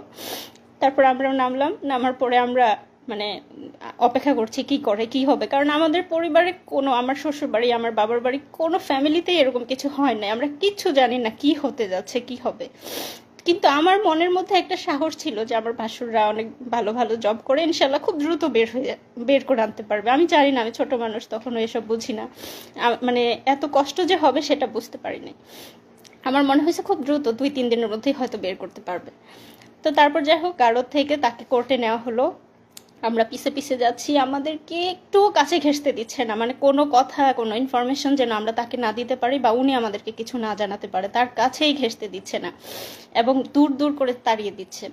তারপর আমরাও নামলাম, নামার পরে আমরা মানে অপেক্ষা করছি কি করে কি হবে, কারণ আমাদের পরিবারে কোনো, আমার শ্বশুর বাড়ি, আমার বাবার বাড়ি, কোনো ফ্যামিলিতেই এরকম কিছু হয় না, আমরা কিচ্ছু জানি না কি হতে যাচ্ছে কি হবে। কিন্তু আমার মনের মধ্যে একটা সাহস ছিল যে আমার ভাসুররা অনেক ভালো ভালো জব করে, ইনশাল্লাহ খুব দ্রুত বের করে আনতে পারবে। আমি জানি না, আমি ছোট মানুষ, তখন এসব বুঝি না, মানে এত কষ্ট যে হবে সেটা বুঝতে পারিনি। আমার মনে হয়েছে খুব দ্রুত 2-3 দিনের মধ্যেই হয়তো বের করতে পারবে। তো তারপর যাই হোক গারদ থেকে তাকে কোর্টে নেওয়া হলো। আমরা পিছে পিছে যাচ্ছি, আমাদেরকে একটু কাছে ঘেঁষতে দিচ্ছে না, মানে কোনো কথা, কোনো ইনফরমেশন যেন আমরা তাকে না দিতে পারি বা উনি আমাদেরকে কিছু না জানাতে পারে, তার কাছেই ঘেঁষতে দিচ্ছে না, এবং দূর দূর করে তাড়িয়ে দিচ্ছে।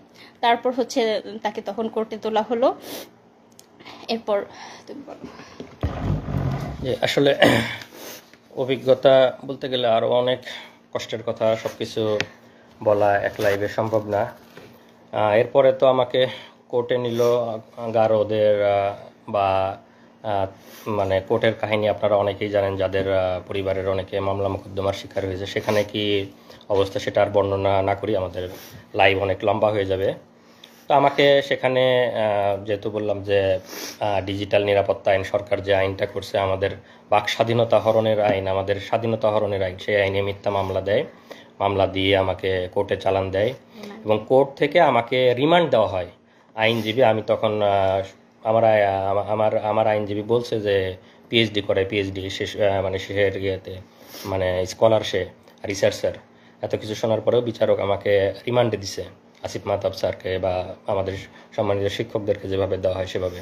তারপর হচ্ছে তাকে তখন কোর্টে তোলা হলো। এরপর তুমি বলো। যে আসলে অভিজ্ঞতা বলতে গেলে আরও অনেক কষ্টের কথা, সব কিছু বলা এক লাইভে সম্ভব না। এরপরে তো আমাকে কোর্টে নিল গারদের, বা মানে কোর্টের কাহিনী আপনারা অনেকেই জানেন, যাদের পরিবারের অনেকে মামলা মোকদ্দমার শিকার হয়েছে। সেখানে কি অবস্থা সেটা আর বর্ণনা না করি, আমাদের লাইভ অনেক লম্বা হয়ে যাবে। তো আমাকে সেখানে যেহেতু বললাম যে ডিজিটাল নিরাপত্তা আইন, সরকার যে আইনটা করছে, আমাদের বাক স্বাধীনতা হরণের আইন, আমাদের স্বাধীনতা হরণের আইন, সেই আইনে মিথ্যা মামলা দেয়, মামলা দিয়ে আমাকে কোর্টে চালান দেয়, এবং কোর্ট থেকে আমাকে রিমান্ড দেওয়া হয়। আইনজীবী, আমি তখন আমার আমার আমার আইনজীবী বলছে যে পিএইচডি করে, পিএইচডি শেষ, মানে শেষের ইয়েতে, মানে স্কলার, সে রিসার্চার। এত কিছু শোনার পরেও বিচারক আমাকে রিমান্ডে দিছে, আসিফ মাহতাব স্যারকে বা আমাদের সম্মানিত শিক্ষকদেরকে যেভাবে দেওয়া হয় সেভাবে।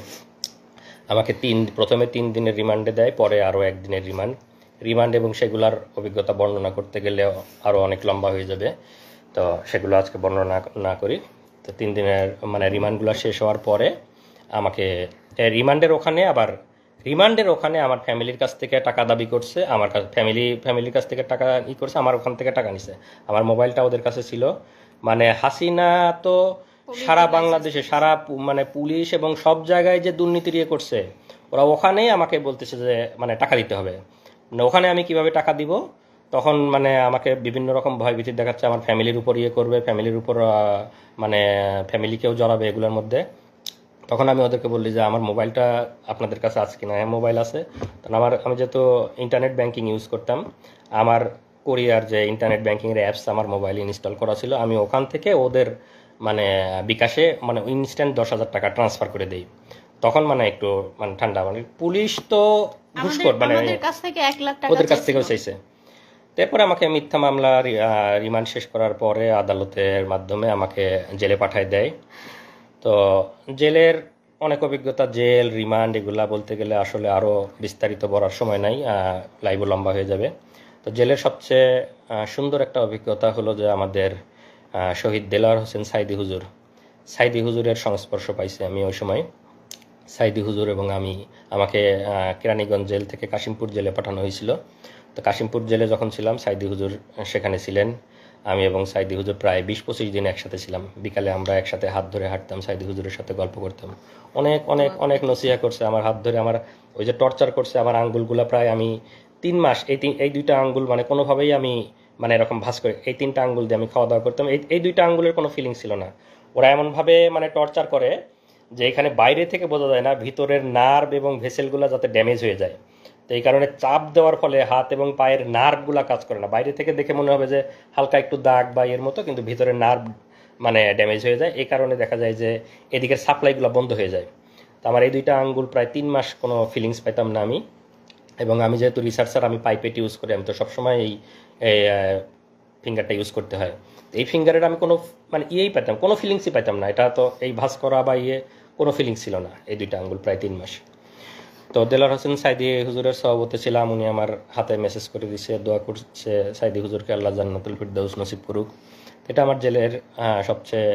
আমাকে প্রথমে 3 দিনের রিমান্ডে দেয়, পরে আরও 1 দিনের রিমান্ড, এবং সেগুলার অভিজ্ঞতা বর্ণনা করতে গেলে আরও অনেক লম্বা হয়ে যাবে, তো সেগুলো আজকে বর্ণনা না করি। তো 3 দিনের মানে রিমান্ডগুলো শেষ হওয়ার পরে আমাকে রিমান্ডের ওখানে আমার ফ্যামিলির কাছ থেকে টাকা দাবি করছে, আমার কাছে ফ্যামিলির কাছ থেকে টাকা করছে, আমার ওখান থেকে টাকা নিছে। আমার মোবাইলটা ওদের কাছে ছিল। মানে হাসিনা তো সারা বাংলাদেশে, মানে পুলিশ এবং সব জায়গায় যে দুর্নীতি করছে, ওরা ওখানেই আমাকে বলতেছে যে মানে টাকা দিতে হবে। মানে ওখানে আমি কিভাবে টাকা দিব, তখন মানে আমাকে বিভিন্ন রকম ভয়ভীতি দেখাচ্ছে, আমার ফ্যামিলির উপর করবে, ফ্যামিলির উপর মানে ফ্যামিলিকেও জড়াবে এগুলোর মধ্যে। তখন আমি ওদেরকে বললি যে আমার মোবাইলটা আপনাদের কাছে আছে কিনা। হ্যাঁ, মোবাইল আছে। তখন আমি যেহেতু ইন্টারনেট ব্যাংকিং ইউজ করতাম, আমার কোরিয়ার যে ইন্টারনেট ব্যাংকিংয়ের অ্যাপস আমার মোবাইলে ইনস্টল করা ছিল, আমি ওখান থেকে ওদের মানে বিকাশে মানে ইনস্ট্যান্ট 10,000 টাকা ট্রান্সফার করে দেই। তখন মানে একটু মানে ঠান্ডা, মানে পুলিশ তো ঘুষখোর, মানে ওদের কাছ থেকে 1 লাখ টাকা ওদের কাছ থেকেও চাইছে। তারপরে আমাকে মিথ্যা মামলা রিমান্ড শেষ করার পরে আদালতের মাধ্যমে আমাকে জেলে পাঠায় দেয়। তো জেলের অনেক অভিজ্ঞতা, জেল, রিমান্ড, এগুলা বলতে গেলে আসলে আরও বিস্তারিত বলার সময় নাই, লাইভও লম্বা হয়ে যাবে। তো জেলের সবচেয়ে সুন্দর একটা অভিজ্ঞতা হলো যে আমাদের শহীদ দেলোয়ার হোসেন সাইদি হুজুরের সংস্পর্শ পাইছি আমি ওই সময়। সাইদি হুজুর এবং আমাকে কেরানীগঞ্জ জেল থেকে কাশিমপুর জেলে পাঠানো হয়েছিল। তো কাশিমপুর জেলে যখন ছিলাম, সাইদি হুজুর সেখানে ছিলেন। আমি এবং সাইদি হুজুর প্রায় 20-25 দিন একসাথে ছিলাম। বিকালে আমরা একসাথে হাত ধরে হাঁটতাম, সাইদি হুজুরের সাথে গল্প করতাম। অনেক অনেক অনেক নসিহা করছে, আমার হাত ধরে, আমার ওই যে টর্চার করছে, আমার আঙ্গুলগুলা প্রায় আমি 3 মাস এই 2টা আঙ্গুল মানে কোনোভাবেই আমি মানে এরকম ভাঁজ করে, এই 3টা আঙ্গুল দিয়ে আমি খাওয়া দাওয়া করতাম। এই 2টা আঙ্গুলের কোনো ফিলিং ছিল না। ওরা এমনভাবে মানে টর্চার করে যে এখানে বাইরে থেকে বোঝা যায় না, ভিতরের নার্ভ এবং ভেসেলগুলো যাতে ড্যামেজ হয়ে যায়। তো এই কারণে চাপ দেওয়ার ফলে হাত এবং পায়ের নার্ভগুলা কাজ করে না। বাইরে থেকে দেখে মনে হবে যে হালকা একটু দাগ বা এর মতো, কিন্তু ভিতরের নার্ভ মানে ড্যামেজ হয়ে যায়। এই কারণে দেখা যায় যে এদিকের সাপ্লাইগুলো বন্ধ হয়ে যায়। তো আমার এই 2টা আঙ্গুল প্রায় 3 মাস কোনো ফিলিংস পাইতাম না আমি। এবং আমি যেহেতু রিসার্চার, আমি পাইপেট ইউজ করি, আমি তো সবসময় এই ফিঙ্গারটা ইউজ করতে হয়। এই ফিঙ্গারের আমি কোনো মানে পেতাম, কোনো ফিলিংসই পাইতাম না। এটা তো এই ভাঁজ করা বা কোনো ফিলিংস ছিল না এই 2টা আঙ্গুল প্রায় 3 মাস। তো দেলার হোসেন সাইদি হুজুরের সভাপতি ছিলাম, উনি আমার হাতে মেসেজ করে দিছে, দোয়া করছে সাইদি হুজুরকে আল্লাহ জান্নাতুল ফিরদাউস নসিব করুক। এটা আমার জেলের সবচেয়ে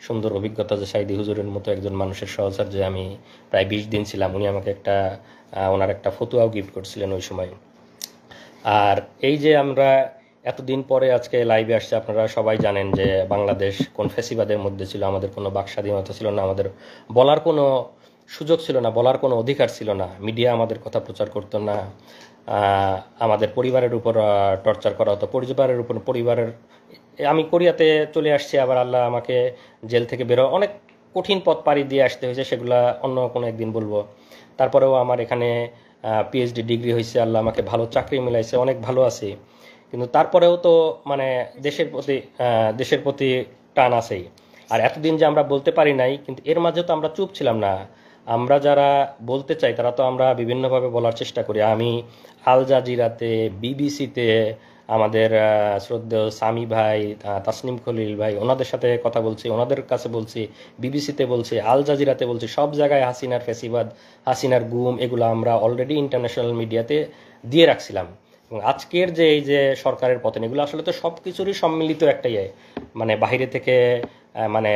সুন্দর অভিজ্ঞতা যে সাইদি হুজুরের মতো একজন মানুষের সহচর্যে আমি প্রায় 20 দিন ছিলাম। উনি আমাকে ওনার একটা ফতুয়াও গিফট করছিলেন ওই সময়। আর এই যে আমরা এতদিন পরে আজকে লাইভে আসছে, আপনারা সবাই জানেন যে বাংলাদেশ কোন ফ্যাসিবাদের মধ্যে ছিল, আমাদের কোনো বাক স্বাধীনতা ছিল না, আমাদের বলার কোনো সুযোগ ছিল না, বলার কোনো অধিকার ছিল না, মিডিয়া আমাদের কথা প্রচার করতো না, আমাদের পরিবারের উপর টর্চার করা হতো, পরিবারের আমি কোরিয়াতে চলে আসছি, আবার আল্লাহ আমাকে জেল থেকে বেরো অনেক কঠিন পথ পাড়ি দিয়ে আসতে হয়েছে, সেগুলা অন্য কোনো একদিন বলবো। তারপরেও আমার এখানে পিএইচডি ডিগ্রি হয়েছে, আল্লাহ আমাকে ভালো চাকরি মিলাইছে, অনেক ভালো আছি। কিন্তু তারপরেও তো মানে দেশের প্রতি টান আছেই। আর এতদিন যে আমরা বলতে পারি নাই, কিন্তু এর মাঝে তো আমরা চুপ ছিলাম না। আমরা যারা বলতে চাই তারা তো আমরা বিভিন্নভাবে বলার চেষ্টা করি। আমি আল জাজিরাতে, বিবিসিতে, আমাদের শ্রদ্ধেয় সামি ভাই, তাসনিম খলিল ভাই, ওনাদের সাথে কথা বলছি, ওনাদের কাছে বলছি, বিবিসিতে বলছি, আল জাজিরাতে বলছি, সব জায়গায় হাসিনার ফ্যাসিবাদ, হাসিনার গুম, এগুলো আমরা অলরেডি ইন্টারন্যাশনাল মিডিয়াতে দিয়ে রাখছিলাম। এবং আজকের যে এই যে সরকারের পতন, এগুলো আসলে তো সব কিছুরই সম্মিলিত একটাই মানে বাইরে থেকে মানে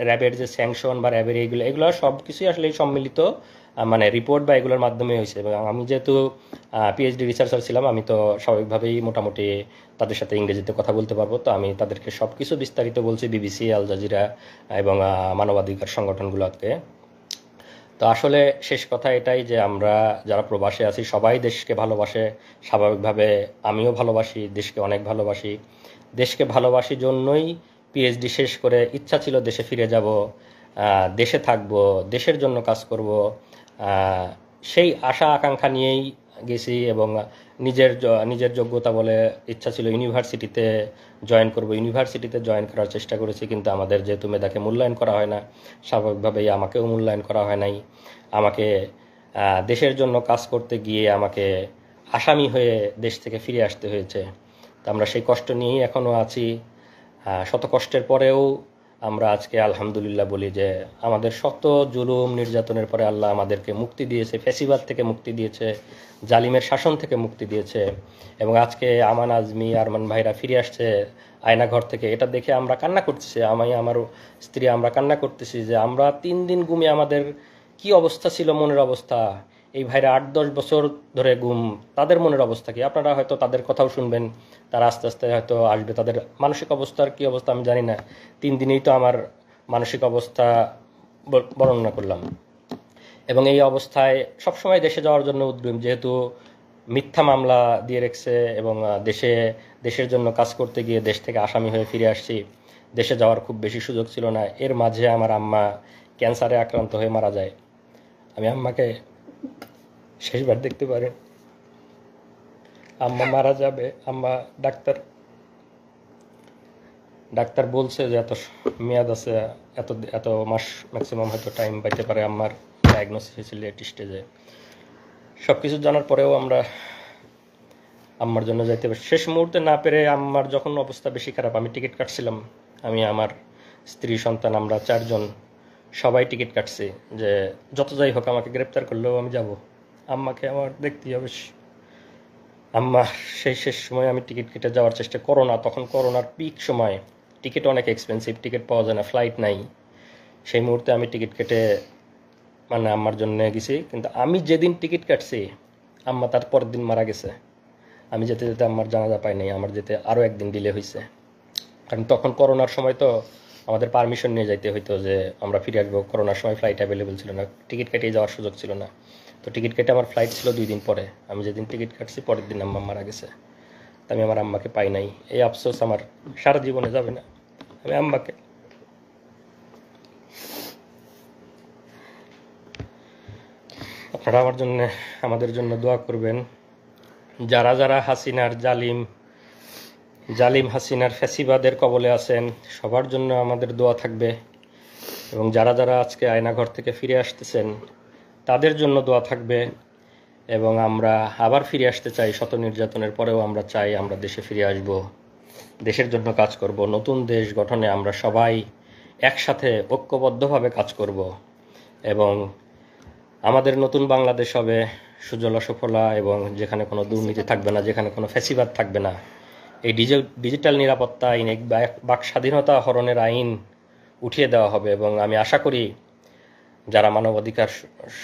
র্যাবের যে স্যাংশন বা র্যাবের এগুলো সব কিছুই আসলে সম্মিলিত মানে রিপোর্ট বা এগুলোর মাধ্যমে হয়েছে। এবং আমি যেহেতু পিএইচডি রিসার্চার ছিলাম, আমি তো স্বাভাবিকভাবেই মোটামুটি তাদের সাথে ইংরেজিতে কথা বলতে পারবো। তো আমি তাদেরকে সব কিছু বিস্তারিত বলছি, বিবিসি, আল জাজিরা এবং মানবাধিকার সংগঠনগুলোকে। তো আসলে শেষ কথা এটাই যে আমরা যারা প্রবাসে আছি সবাই দেশকে ভালোবাসে, স্বাভাবিকভাবে আমিও ভালোবাসি, দেশকে অনেক ভালোবাসি। দেশকে ভালোবাসি জন্যই পিএইচডি শেষ করে ইচ্ছা ছিল দেশে ফিরে যাব, দেশে থাকব, দেশের জন্য কাজ করব, সেই আশা আকাঙ্ক্ষা নিয়েই গেছি। এবং নিজের যোগ্যতা বলে ইচ্ছা ছিল ইউনিভার্সিটিতে জয়েন করব, ইউনিভার্সিটিতে জয়েন করার চেষ্টা করেছি, কিন্তু আমাদের যেহেতু মেধাকে মূল্যায়ন করা হয় না, স্বাভাবিকভাবেই আমাকেও মূল্যায়ন করা হয় নাই। আমাকে দেশের জন্য কাজ করতে গিয়ে আমাকে আসামি হয়ে দেশ থেকে ফিরে আসতে হয়েছে। তো আমরা সেই কষ্ট নিয়েই এখনও আছি। শত কষ্টের পরেও আমরা আজকে আলহামদুলিল্লাহ বলি যে আমাদের শত জুলুম নির্যাতনের পরে আল্লাহ আমাদেরকে মুক্তি দিয়েছে, ফ্যাসিবাদ থেকে মুক্তি দিয়েছে, জালিমের শাসন থেকে মুক্তি দিয়েছে। এবং আজকে আমান, আজমি, আরমান ভাইরা ফিরে আসছে আয়নাঘর থেকে, এটা দেখে আমরা কান্না করতেছি, আমি আমার স্ত্রী আমরা কান্না করতেছি যে আমরা 3 দিন ঘুমিয়ে আমাদের কি অবস্থা ছিল, মনের অবস্থা। এই ভাইরা 8-10 বছর ধরে গুম, তাদের মনের অবস্থা কি? আপনারা হয়তো তাদের কথাও শুনবেন, তারা আস্তে আস্তে হয়তো আসবে। তাদের মানসিক অবস্থার কি অবস্থা আমি জানি না, 3 দিনেই তো আমার মানসিক অবস্থা বর্ণনা করলাম। এবং এই অবস্থায় সবসময় দেশে যাওয়ার জন্য উদ্যম, যেহেতু মিথ্যা মামলা দিয়ে রেখেছে এবং দেশের জন্য কাজ করতে গিয়ে দেশ থেকে আসামি হয়ে ফিরে আসছি, দেশে যাওয়ার খুব বেশি সুযোগ ছিল না। এর মাঝে আমার আম্মা ক্যান্সারে আক্রান্ত হয়ে মারা যায়। আমি আম্মাকে শেষবার দেখতে পারেন, আম্মা মারা যাবে, আম্মা ডাক্তার বলছে যে এত মেয়াদ আছে, এত মাস ম্যাক্সিমাম হয়তো টাইম পাইতে পারে। আম্মার ডায়াগনোসিস হয়েছিল লেট স্টেজে। সব কিছু জানার পরেও আমরা আম্মার জন্য যাইতে হবে। শেষ মুহূর্তে না পেরে আম্মার যখন অবস্থা বেশি খারাপ, আমি টিকিট কাটছিলাম, আমি, আমার স্ত্রী, সন্তান, আমরা 4 জন সবাই টিকিট কাটছি যে যত যাই হোক আমাকে গ্রেপ্তার করলেও আমি যাব, আম্মাকে আমার দেখতেই হবে। আম্মা সেই শেষ সময় আমি টিকিট কেটে যাওয়ার চেষ্টা, তখন করোনার পিক সময়, টিকিট অনেক এক্সপেন্সিভ, টিকিট পাওয়া যায় না, ফ্লাইট নাই। সেই মুহূর্তে আমি টিকিট কেটে মানে আম্মার জন্য গেছি। কিন্তু আমি যেদিন টিকিট কাটছি আম্মা তার পরের দিন মারা গেছে। আমি যেতে যেতে আম্মার জানাজা পাই নাই, আমার যেতে আরও একদিন ডিলে হয়েছে। কারণ তখন করোনার সময় তো আমাদের পারমিশন নিয়ে যাইতে হইতো যে আমরা ফিরে আসবো। করোনার সময় ফ্লাইট অ্যাভেলেবেল ছিল না, টিকিট কেটে যাওয়ার সুযোগ ছিল না। তো টিকিট কেটে আমার ফ্লাইট ছিল 2 দিন পরে, আমি যেদিন টিকিট কাটছি পরের দিন আম্মা মারা গেছে। তো আমি আমার আম্মাকে পাই নাই, এই আফসোস আমার সারা জীবনে যাবে না। আমি আম্মাকে আপনারা আমাদের জন্য দোয়া করবেন। যারা যারা হাসিনার জালিম হাসিনার ফ্যাসিবাদের কবলে আছেন সবার জন্য আমাদের দোয়া থাকবে। এবং যারা যারা আজকে আয়নাঘর থেকে ফিরে আসতেছেন তাদের জন্য দোয়া থাকবে। এবং আমরা আবার ফিরে আসতে চাই, শত নির্যাতনের পরেও আমরা চাই আমরা দেশে ফিরে আসব, দেশের জন্য কাজ করব। নতুন দেশ গঠনে আমরা সবাই একসাথে ঐক্যবদ্ধভাবে কাজ করব। এবং আমাদের নতুন বাংলাদেশ হবে সুজলা সুফলা, এবং যেখানে কোনো দুর্নীতি থাকবে না, যেখানে কোনো ফ্যাসিবাদ থাকবে না। এই ডিজিটাল নিরাপত্তা আইন, এই বাক স্বাধীনতা হরণের আইন উঠিয়ে দেওয়া হবে, এবং আমি আশা করি যারা মানবাধিকার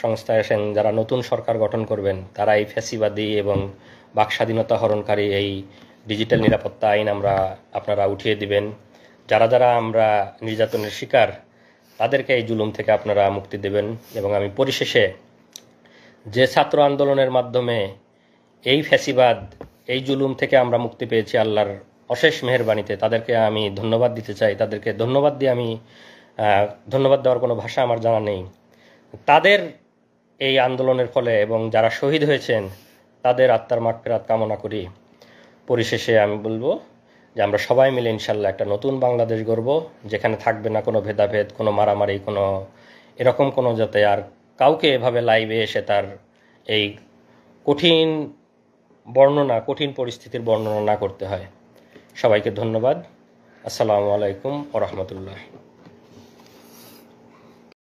সংস্থায় আছেন, যারা নতুন সরকার গঠন করবেন, তারা এই ফ্যাসিবাদী এবং বাক স্বাধীনতা হরণকারী এই ডিজিটাল নিরাপত্তা আইন আপনারা উঠিয়ে দিবেন। যারা যারা আমরা নির্যাতনের শিকার, তাদেরকে এই জুলুম থেকে আপনারা মুক্তি দেবেন। এবং আমি পরিশেষে যে ছাত্র আন্দোলনের মাধ্যমে এই ফ্যাসিবাদ, এই জুলুম থেকে আমরা মুক্তি পেয়েছি আল্লাহর অশেষ মেহেরবানিতে, তাদেরকে আমি ধন্যবাদ দিতে চাই। তাদেরকে ধন্যবাদ দিয়ে ধন্যবাদ দেওয়ার কোনো ভাষা আমার জানা নেই। তাদের এই আন্দোলনের ফলে এবং যারা শহীদ হয়েছেন, তাদের আত্মার মাগফিরাত কামনা করি। পরিশেষে আমি বলবো যে আমরা সবাই মিলে ইনশাল্লাহ একটা নতুন বাংলাদেশ গড়ব, যেখানে থাকবে না কোনো ভেদাভেদ, কোনো মারামারি, কোনো এরকম কোনো, যাতে আর কাউকে এভাবে লাইভে এসে তার এই কঠিন পরিস্থিতির বর্ণনা না করতে হয়। সবাইকে ধন্যবাদ। আসসালামু আলাইকুম ওয়া রাহমাতুল্লাহ।